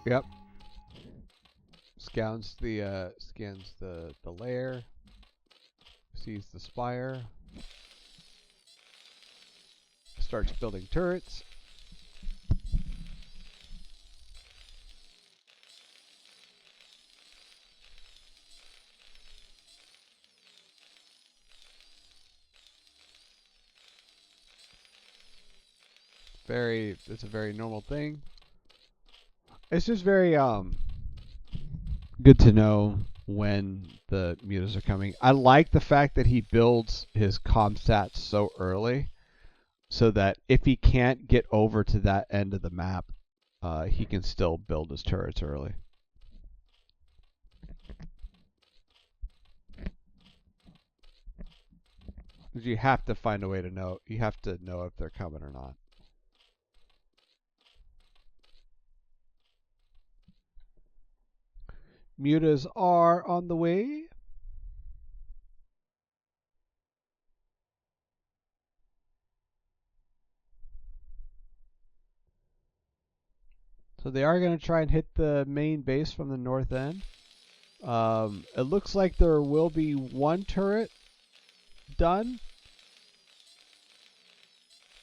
Yep. Scans the lair. Sees the spire. Starts building turrets. It's a very normal thing. It's just very good to know when the mutas are coming. I like the fact that he builds his comstats so early, so that if he can't get over to that end of the map, he can still build his turrets early. Because you have to find a way to know. You have to know if they're coming or not. Mutas are on the way. So they are going to try and hit the main base from the north end. It looks like there will be one turret done.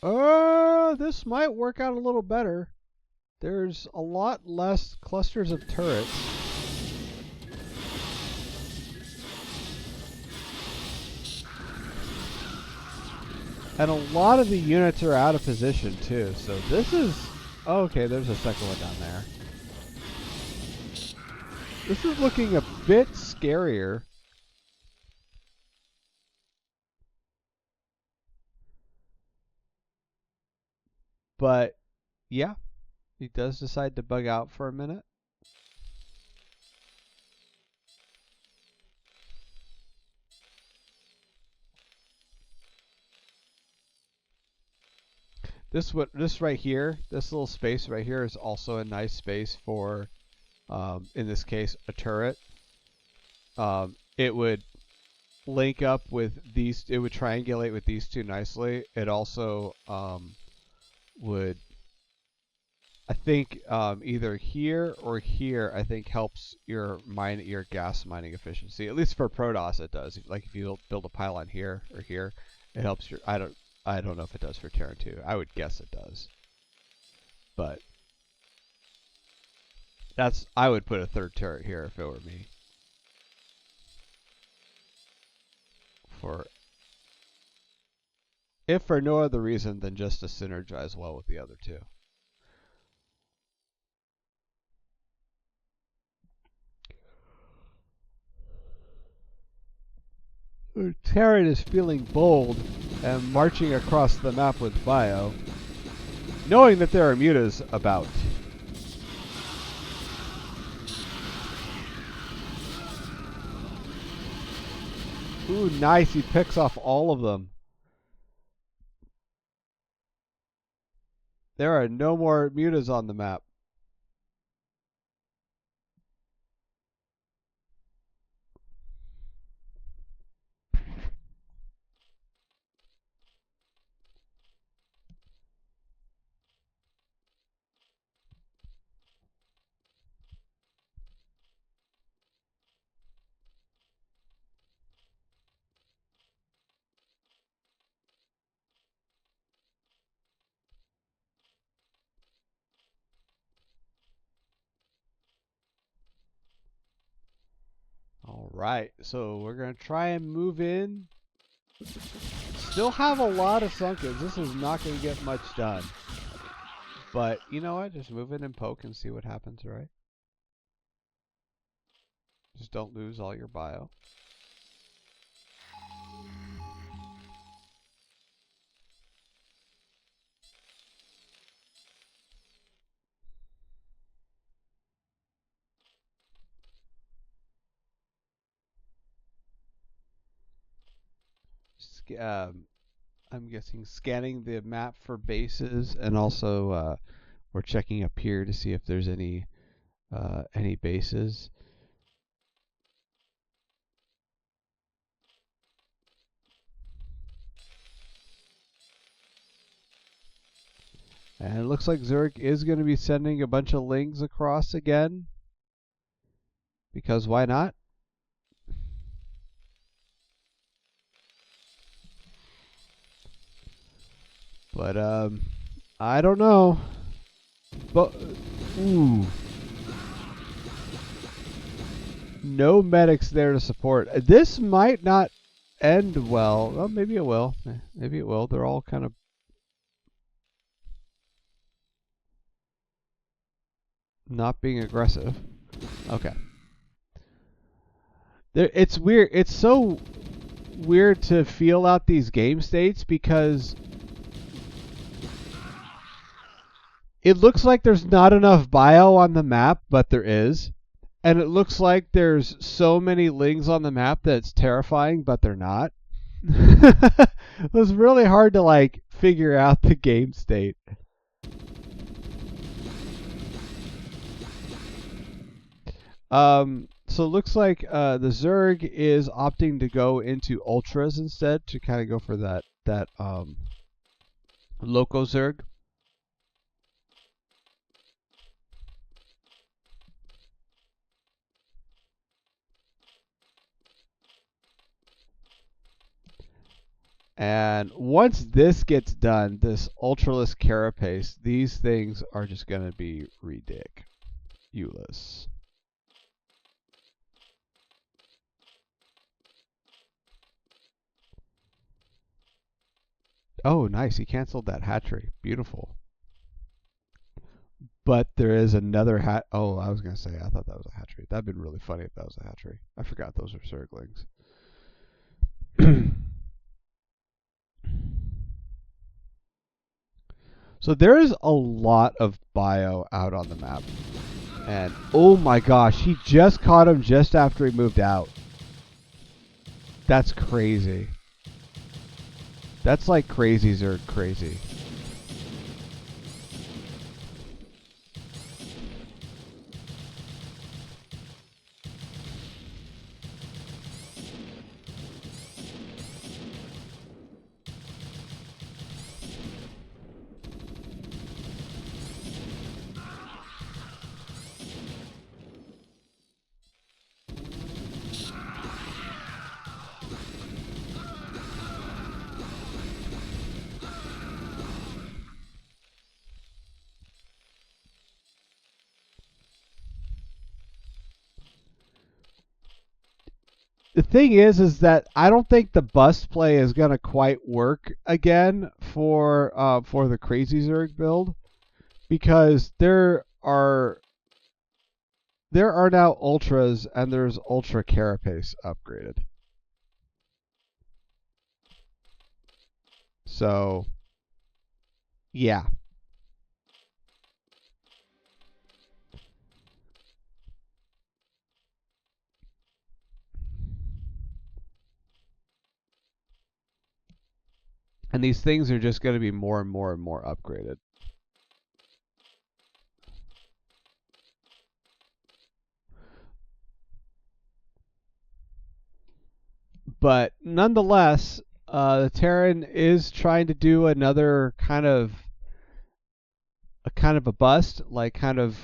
This might work out a little better. There's a lot less clusters of turrets. And a lot of the units are out of position too. So this is... Oh, okay, there's a second one down there. This is looking a bit scarier. But, yeah. He does decide to bug out for a minute. This right here, this little space right here is also a nice space for, in this case, a turret. It would link up with these. It would triangulate with these two nicely. It also would, I think, either here or here, I think helps your gas mining efficiency. At least for Protoss, it does. Like if you build a pylon here or here, it helps your. I don't know if it does for Terran 2. I would guess it does. But I would put a third turret here if it were me. If for no other reason than just to synergize well with the other two. Terran is feeling bold and marching across the map with Bio, knowing that there are mutas about. Ooh, nice. He picks off all of them. There are no more mutas on the map. All right, so we're going to try and move in Still have a lot of Sunkens. This is not going to get much done. But you know what? Just move in and poke and see what happens, right? Just don't lose all your bio. I'm guessing scanning the map for bases, and also we're checking up here to see if there's any bases. And it looks like Zerg is going to be sending a bunch of lings across again. Because why not? But I don't know. But ooh, no medics there to support. This might not end well. Well, maybe it will. Maybe it will. They're all kind of not being aggressive. Okay. It's weird. It's so weird to feel out these game states because it looks like there's not enough bio on the map, but there is. And it looks like there's so many lings on the map that it's terrifying, but they're not. It was really hard to like figure out the game state. So it looks like the Zerg is opting to go into Ultras instead to kind of go for that Loco Zerg. And once this gets done, this Ultraless Carapace, these things are just going to be ridiculous. Oh, nice. He canceled that hatchery. Beautiful. But there is another hat. Oh, I was going to say, I thought that was a hatchery. That'd been really funny if that was a hatchery. I forgot those are Zerglings. So there is a lot of bio out on the map. And oh my gosh, he just caught him just after he moved out. That's crazy. That's like crazy Zerg crazy. The thing is that I don't think the bust play is gonna quite work again for the crazy Zerg build because there are now ultras and there's ultra carapace upgraded. So yeah. And these things are just going to be more and more and more upgraded. But nonetheless, the Terran is trying to do another kind of a bust, like kind of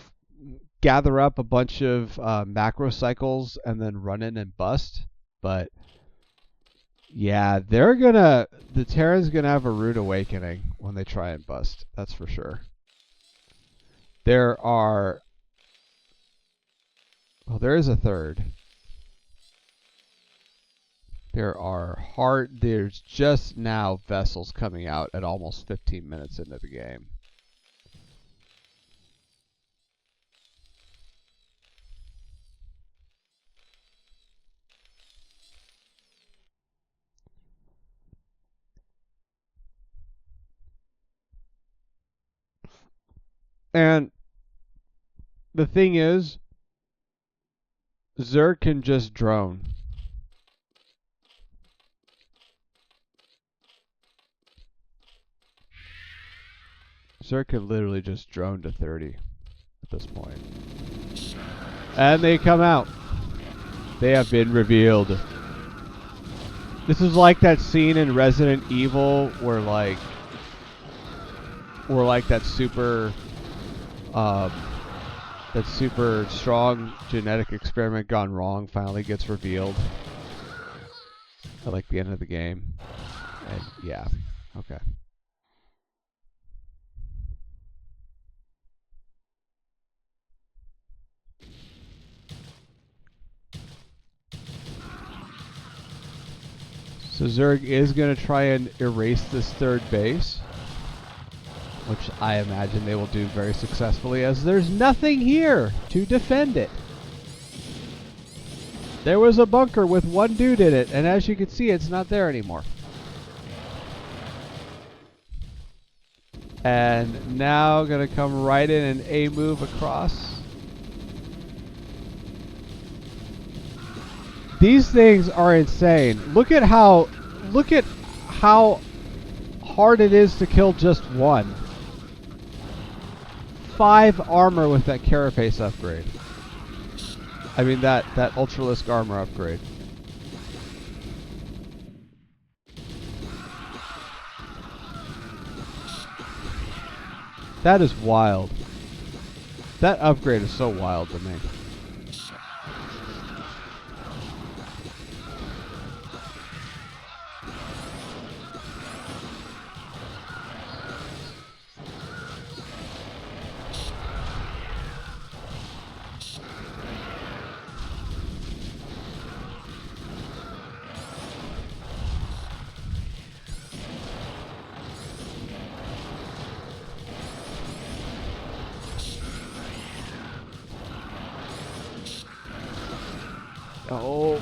gather up a bunch of macro cycles and then run in and bust. But yeah, the Terran's gonna have a rude awakening when they try and bust. That's for sure. There is a third. There's just now vessels coming out at almost 15 minutes into the game. And the thing is, Zerg can just drone. Zerg can literally just drone to 30 at this point. And they come out. They have been revealed. This is like that scene in Resident Evil where like that super strong genetic experiment gone wrong finally gets revealed at like the end of the game. And yeah, okay. So Zerg is going to try and erase this third base, which I imagine they will do very successfully, as there's nothing here to defend it. There was a bunker with one dude in it, and as you can see, it's not there anymore. And now going to come right in and A move across. These things are insane. Look at how hard it is to kill just one. 5 armor with that carapace upgrade. I mean that Ultralisk armor upgrade. That is wild. That upgrade is so wild to me. Oh,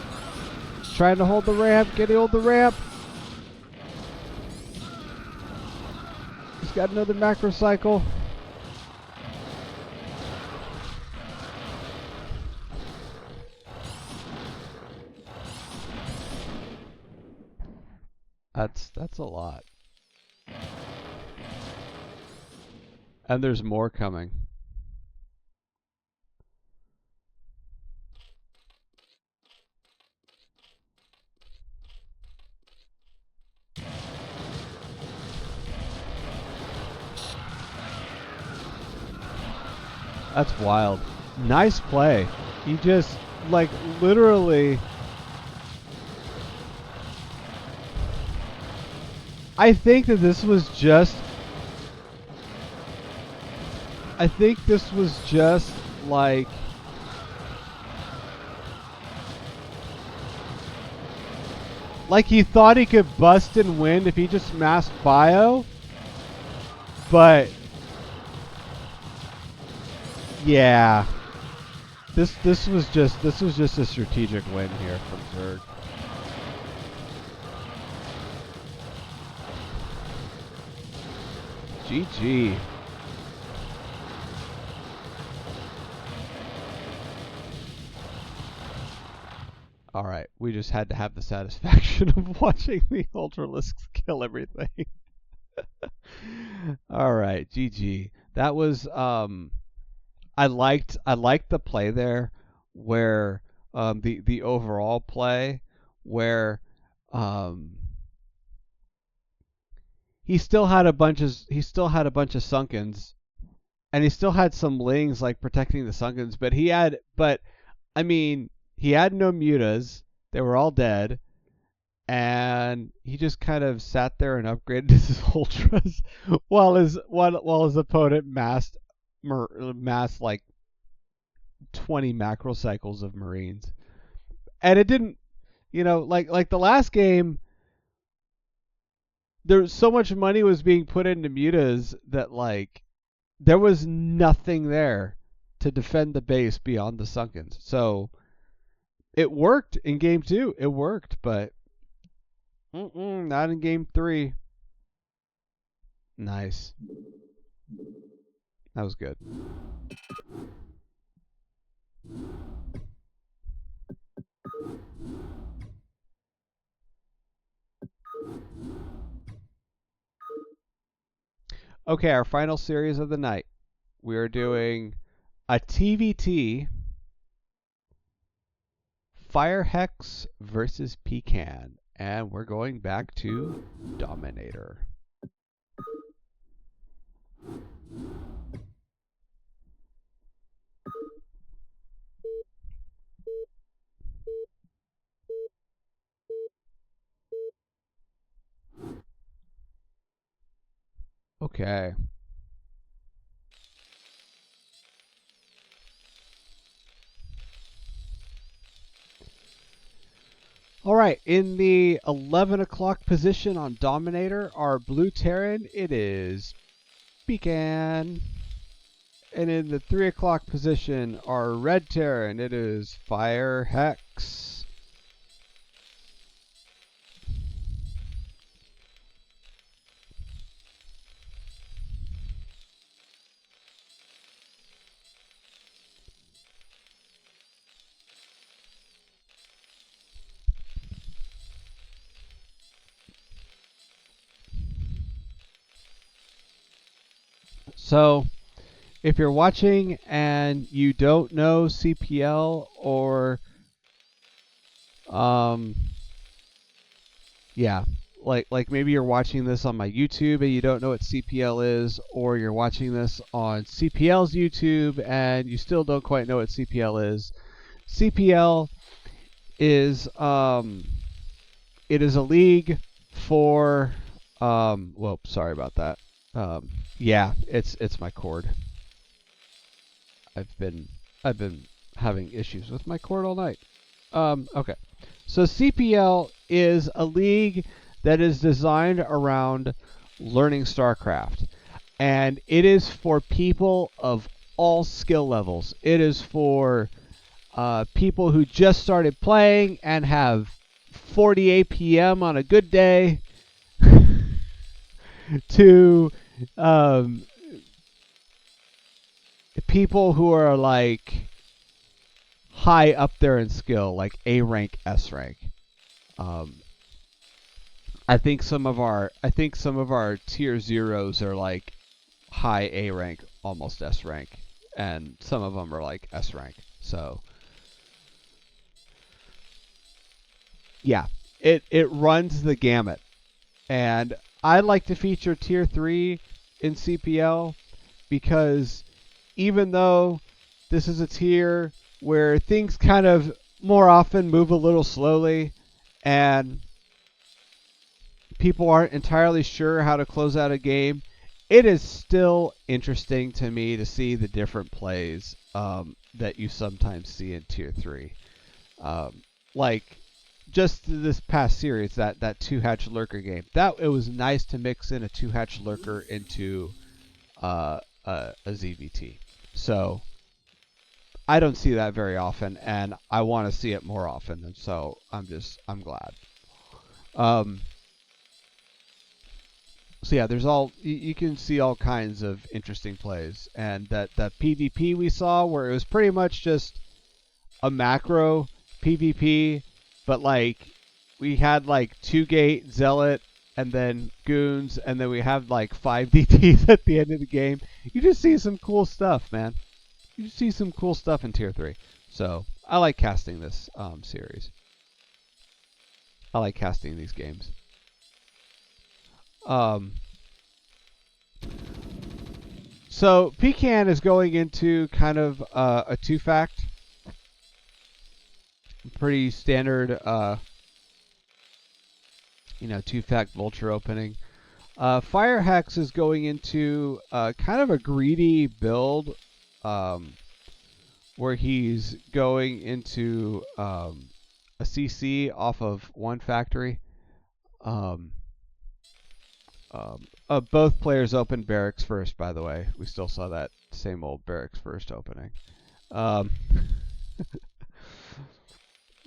trying to hold the ramp, getting hold the ramp. He's got another macro cycle. That's a lot. And there's more coming. That's wild. Nice play. He just, like, literally... I think that this was just... I think this was just, like... Like he thought he could bust and win if he just masked bio. But... Yeah, this was just a strategic win here from Zerg. GG. All right, we just had to have the satisfaction of watching the Ultralisks kill everything. All right, GG. That was I liked the play there, where the overall play where he still had a bunch of Sunkens, and he still had some Lings like protecting the Sunkens, but he had no mutas. They were all dead, and he just kind of sat there and upgraded his ultras while his opponent massed like 20 macro cycles of Marines. And it didn't, like the last game, there so much money was being put into mutas that like there was nothing there to defend the base beyond the sunkens. So it worked in game 2. It worked, but not in game 3. Nice. That was good. Okay, our final series of the night. We are doing a TVT Firehex versus Pecan, and we're going back to Dominator. Okay. All right, in the 11 o'clock position on Dominator, our blue Terran, it is Pecan. And in the 3 o'clock position, our red Terran, it is Firehex. So, if you're watching and you don't know CPL or yeah, like maybe you're watching this on my YouTube and you don't know what CPL is, or you're watching this on CPL's YouTube and you still don't quite know what CPL is. CPL is it is a league for well, sorry about that. Yeah, it's my cord. I've been having issues with my cord all night. Okay. So CPL is a league that is designed around learning Starcraft. And it is for people of all skill levels. It is for people who just started playing and have 40 APM on a good day to people who are like high up there in skill, like A rank, S rank. Um, I think some of our tier zeros are like high A rank, almost S rank, and some of them are like S rank. So yeah, it runs the gamut, and I like to feature tier 3 in CPL because even though this is a tier where things kind of more often move a little slowly and people aren't entirely sure how to close out a game, it is still interesting to me to see the different plays that you sometimes see in tier 3. Like just this past series, that 2-hatch lurker game, that it was nice to mix in a 2-hatch lurker into a ZVT. So I don't see that very often, and I want to see it more often. And so I'm glad. So yeah, there's you can see all kinds of interesting plays, and that PvP we saw where it was pretty much just a macro PvP, but like we had like 2-gate zealot and then goons, and then we have like 5 DTs at the end of the game. You just see some cool stuff, man. You see some cool stuff in tier 3. So I like casting this series. I like casting these games. So Pecan is going into kind of a 2-fact. Pretty standard 2-fact vulture opening. Firehex is going into kind of a greedy build where he's going into a CC off of one factory. Um, both players opened barracks first, by the way. We still saw that same old barracks first opening. Um,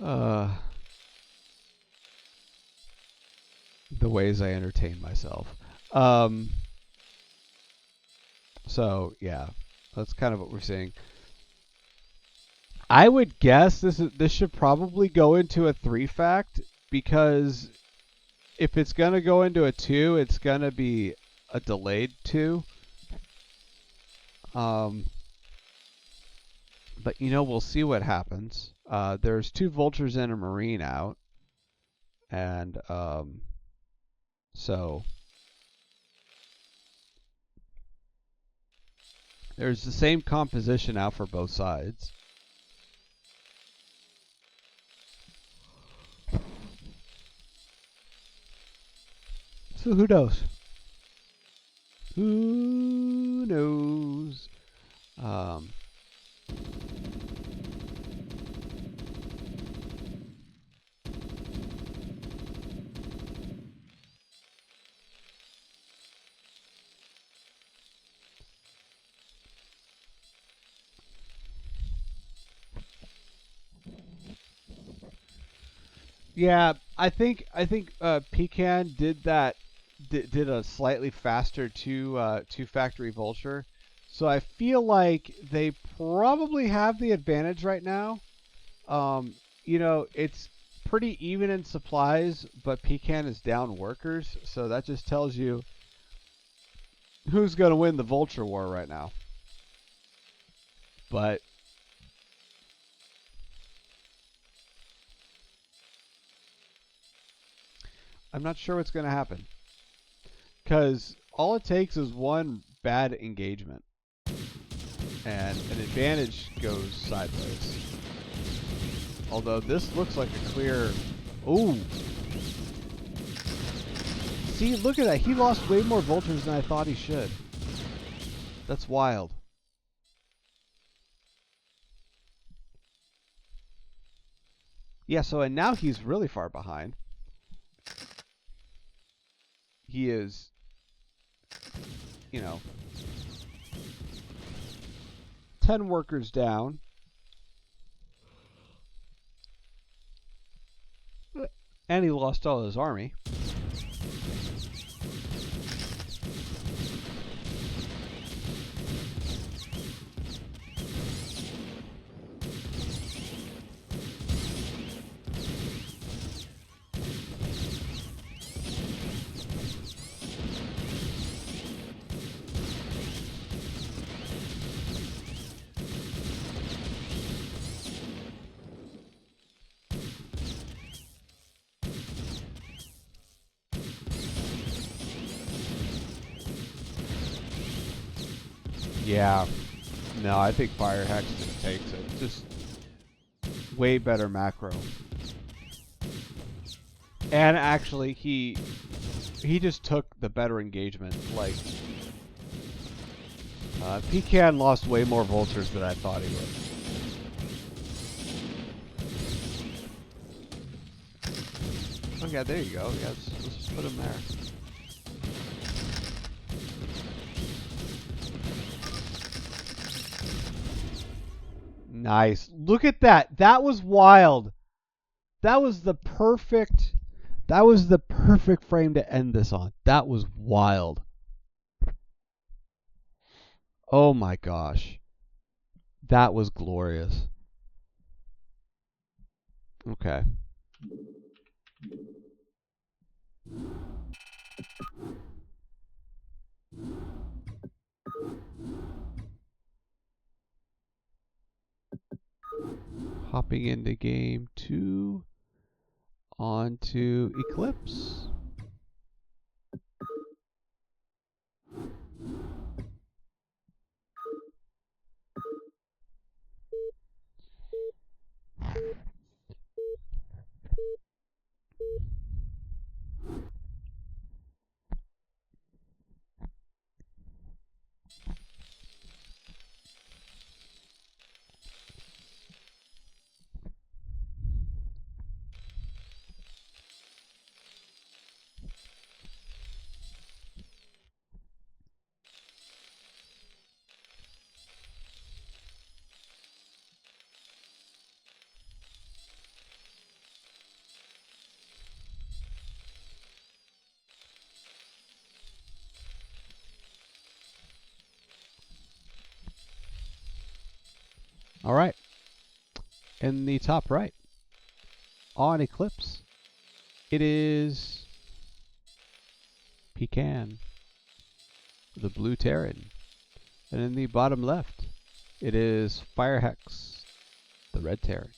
uh, the ways I entertain myself. So yeah, that's kind of what we're seeing. I would guess this should probably go into a 3 fact, because if it's gonna go into a 2, it's gonna be a delayed 2. But we'll see what happens. There's 2 vultures and a marine out, and so there's the same composition out for both sides. So who knows? Who knows? Yeah, I think Pecan did that. Did a slightly faster two factory vulture, so I feel like they probably have the advantage right now. It's pretty even in supplies, but Pecan is down workers, so that just tells you who's going to win the vulture war right now. But I'm not sure what's going to happen, because all it takes is one bad engagement, and an advantage goes sideways. Although this looks like a clear... Ooh! See, look at that. He lost way more vultures than I thought he should. That's wild. Yeah, so and now he's really far behind. He is, 10 workers down. And he lost all his army. Yeah. No, I think Firehex just takes it. Just way better macro. And actually, he just took the better engagement. Like, Pecan lost way more vultures than I thought he would. Oh yeah, there you go. Yeah, let's just put him there. Nice. Look at that. That was wild. That was the perfect frame to end this on. That was wild. Oh my gosh. That was glorious. Okay. Hopping into game 2 onto Eclipse. All right. In the top right, on Eclipse, it is Pecan, the blue Terran. And in the bottom left, it is Firehex, the red Terran.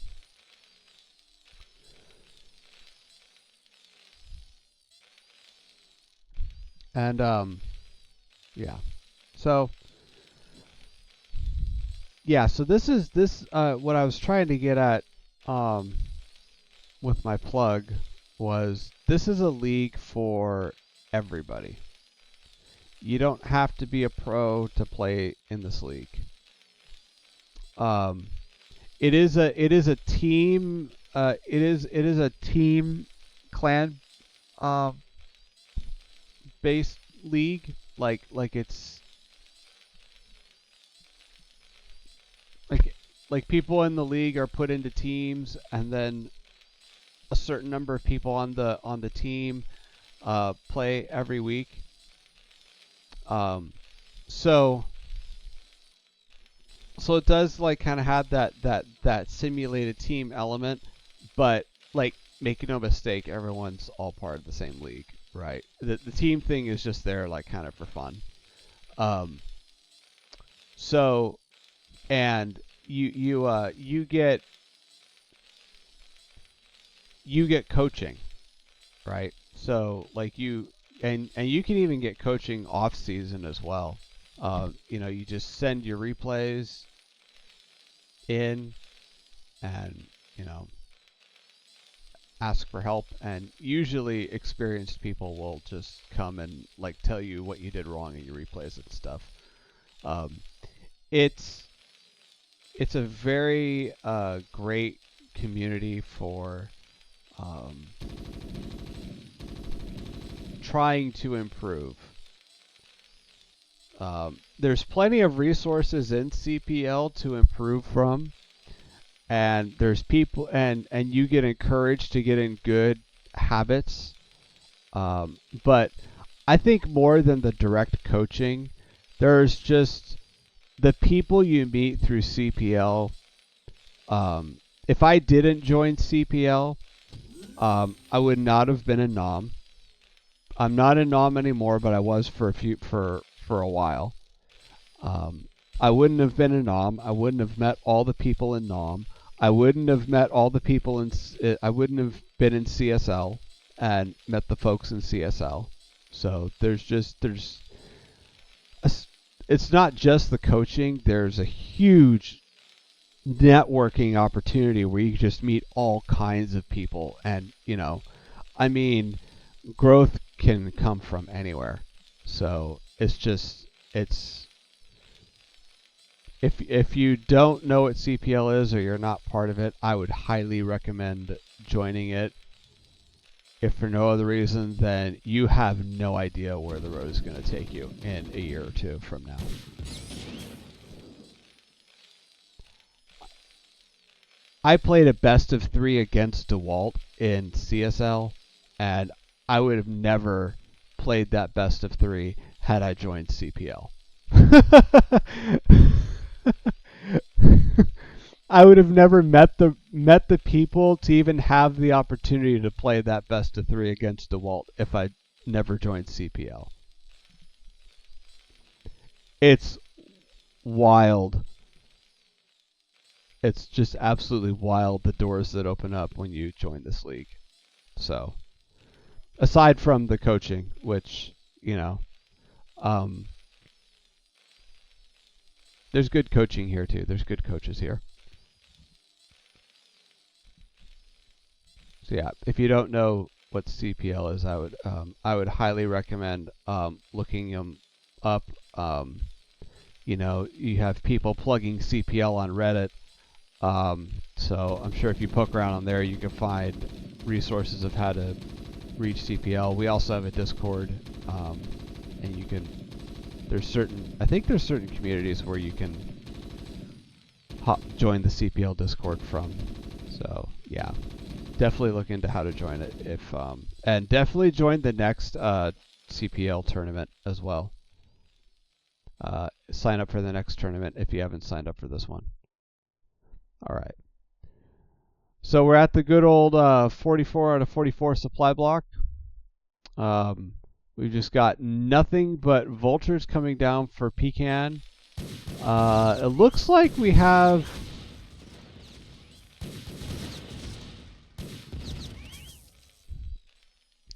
And yeah. So this is what I was trying to get at with my plug was this is a league for everybody. You don't have to be a pro to play in this league. It is a team it is a team clan based league, like it's like people in the league are put into teams, and then a certain number of people on the team play every week. So it does like kind of have that simulated team element, but like make no mistake, everyone's all part of the same league, right? The team thing is just there like kind of for fun. So and you get coaching, right? So like you can even get coaching off season as well. You just send your replays in and ask for help, and usually experienced people will just come and like tell you what you did wrong in your replays and stuff. It's a very great community for trying to improve. There's plenty of resources in CPL to improve from, and there's people and you get encouraged to get in good habits. But I think more than the direct coaching, there's just the people you meet through CPL. If I didn't join CPL, I would not have been a nom. I'm not a nom anymore, but I was for a while. I wouldn't have been a nom. I wouldn't have met all the people in nom. I wouldn't have met all the people in. I wouldn't have been in CSL and met the folks in CSL. So it's not just the coaching. There's a huge networking opportunity where you just meet all kinds of people, and I mean, growth can come from anywhere. So if you don't know what CPL is, or you're not part of it, I would highly recommend joining it. If for no other reason than you have no idea where the road is going to take you in a year or two from now. I played a best of 3 against DeWalt in CSL, and I would have never played that best of 3 had I joined CPL. I would have never met the people to even have the opportunity to play that best of 3 against DeWalt if I never joined CPL. It's wild. It's just absolutely wild, the doors that open up when you join this league. So, aside from the coaching, which, there's good coaching here too. There's good coaches here. So yeah, if you don't know what CPL is, I would highly recommend looking them up. You have people plugging CPL on Reddit. So I'm sure if you poke around on there, you can find resources of how to reach CPL. We also have a Discord, and you can. I think there's certain communities where you can join the CPL Discord from. So yeah, definitely look into how to join it and definitely join the next CPL tournament as well. Sign up for the next tournament if you haven't signed up for this one. All right. So we're at the good old 44 out of 44 supply block. We've just got nothing but vultures coming down for pecan. It looks like we have...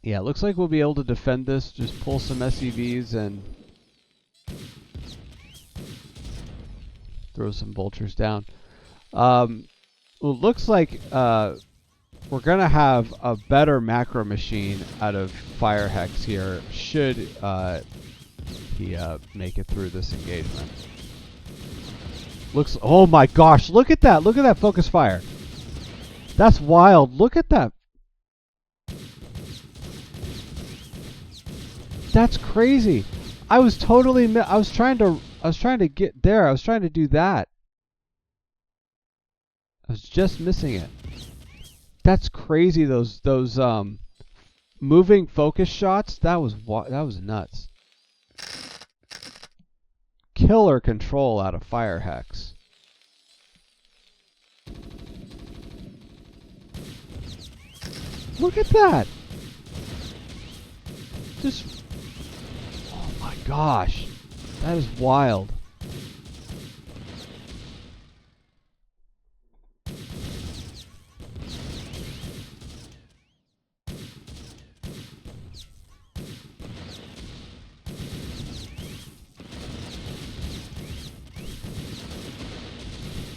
Yeah, it looks like we'll be able to defend this. Just pull some SEVs and throw some vultures down. Well, it looks like we're going to have a better macro machine out of Firehex here, should he make it through this engagement. Looks, oh my gosh, look at that. Look at that focus fire. That's wild. Look at that. That's crazy. I was totally I was trying to get there. I was trying to do that. I was just missing it. That's crazy. Those moving focus shots. That was nuts. Killer control out of Firehex. Look at that. Just, oh my gosh. That is wild.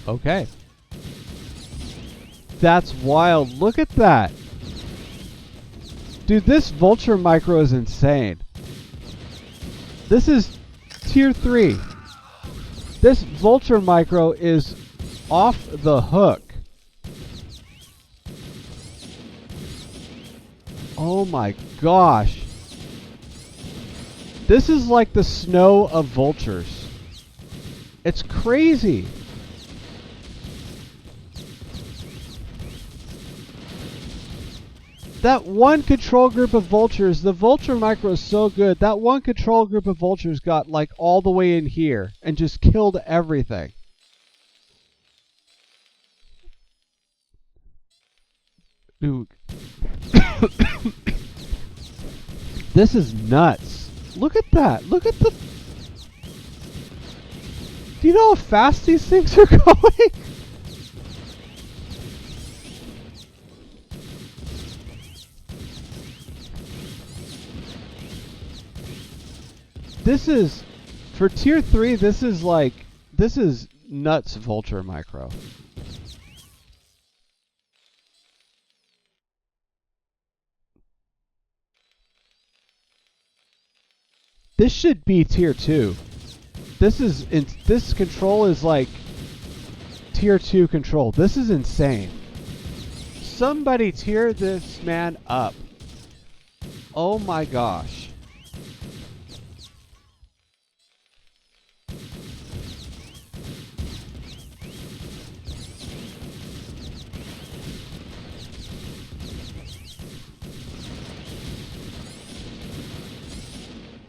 Okay. That's wild. Look at that. Dude, this vulture micro is insane. This is tier 3. This vulture micro is off the hook. Oh my gosh. This is like the snow of vultures. It's crazy. That one control group of vultures, the vulture micro is so good. That one control group of vultures got like all the way in here and just killed everything. Dude. This is nuts. Look at that. Look at the... Do you know how fast these things are going? This is, for tier 3, this is nuts vulture micro. This should be tier 2. This control is like tier 2 control. This is insane. Somebody tier this man up. Oh my gosh.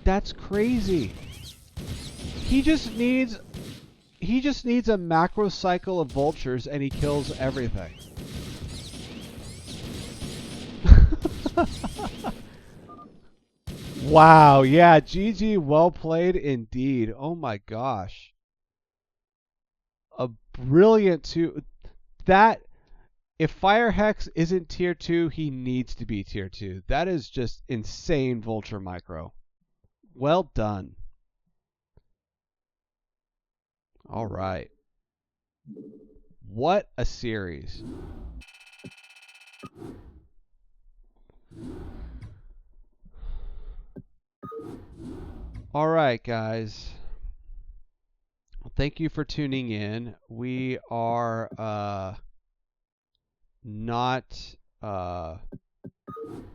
That's crazy. He just needs a macro cycle of vultures and he kills everything. Wow, yeah, GG, well played indeed. Oh my gosh. A brilliant two. That, if Firehex isn't tier 2, he needs to be tier 2. That is just insane vulture micro. Well done. All right. What a series. All right, guys. Well, thank you for tuning in. We are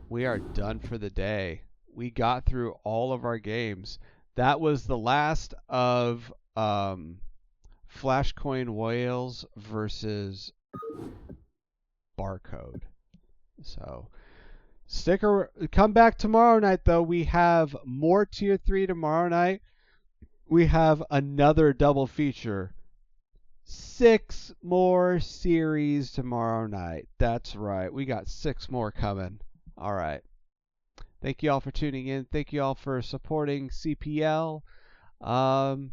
we are done for the day. We got through all of our games. That was the last of FlashCoin Whales versus Barcode. So come back tomorrow night though. We have more tier 3 tomorrow night. We have another double feature. 6 more series tomorrow night. That's right. We got 6 more coming. All right. Thank you all for tuning in. Thank you all for supporting CPL. I'm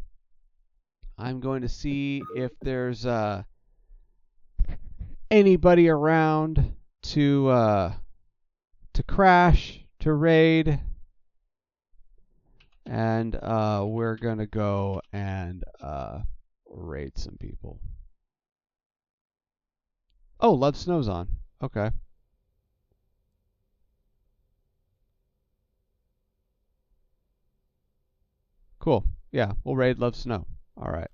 going to see if there's anybody around to crash, to raid, and we're gonna go and raid some people. Oh, Love Snow's on. Okay. Cool. Yeah, we'll raid Love Snow. All right.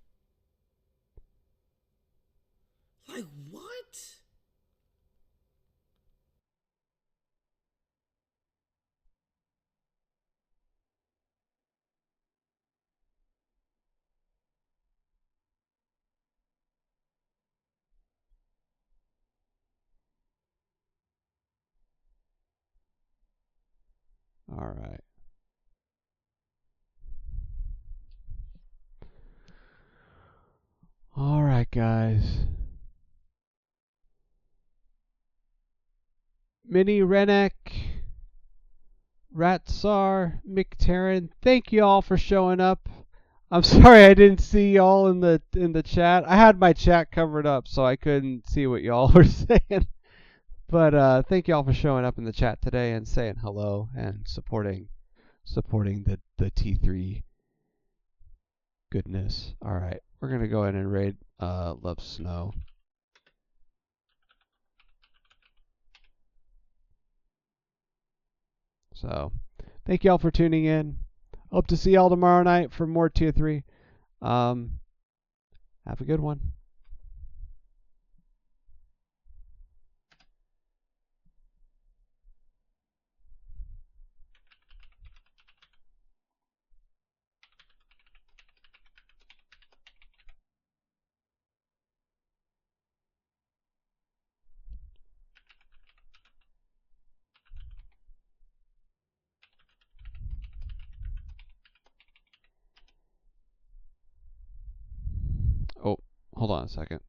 Like what? All right. All right, guys. Mini Renek, Ratsar, McTarren, thank you all for showing up. I'm sorry I didn't see y'all in the chat. I had my chat covered up so I couldn't see what y'all were saying. But thank y'all for showing up in the chat today and saying hello and supporting the T3 goodness. All right, we're gonna go ahead and raid Love Snow. So, thank y'all for tuning in. Hope to see y'all tomorrow night for more Tier 3. Have a good one. Oh, hold on a second.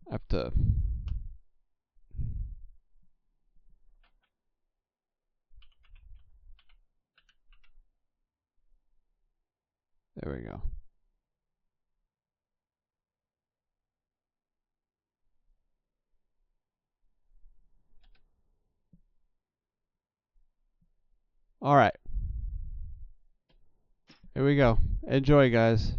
I have to. There we go. All right. Here we go. Enjoy, guys.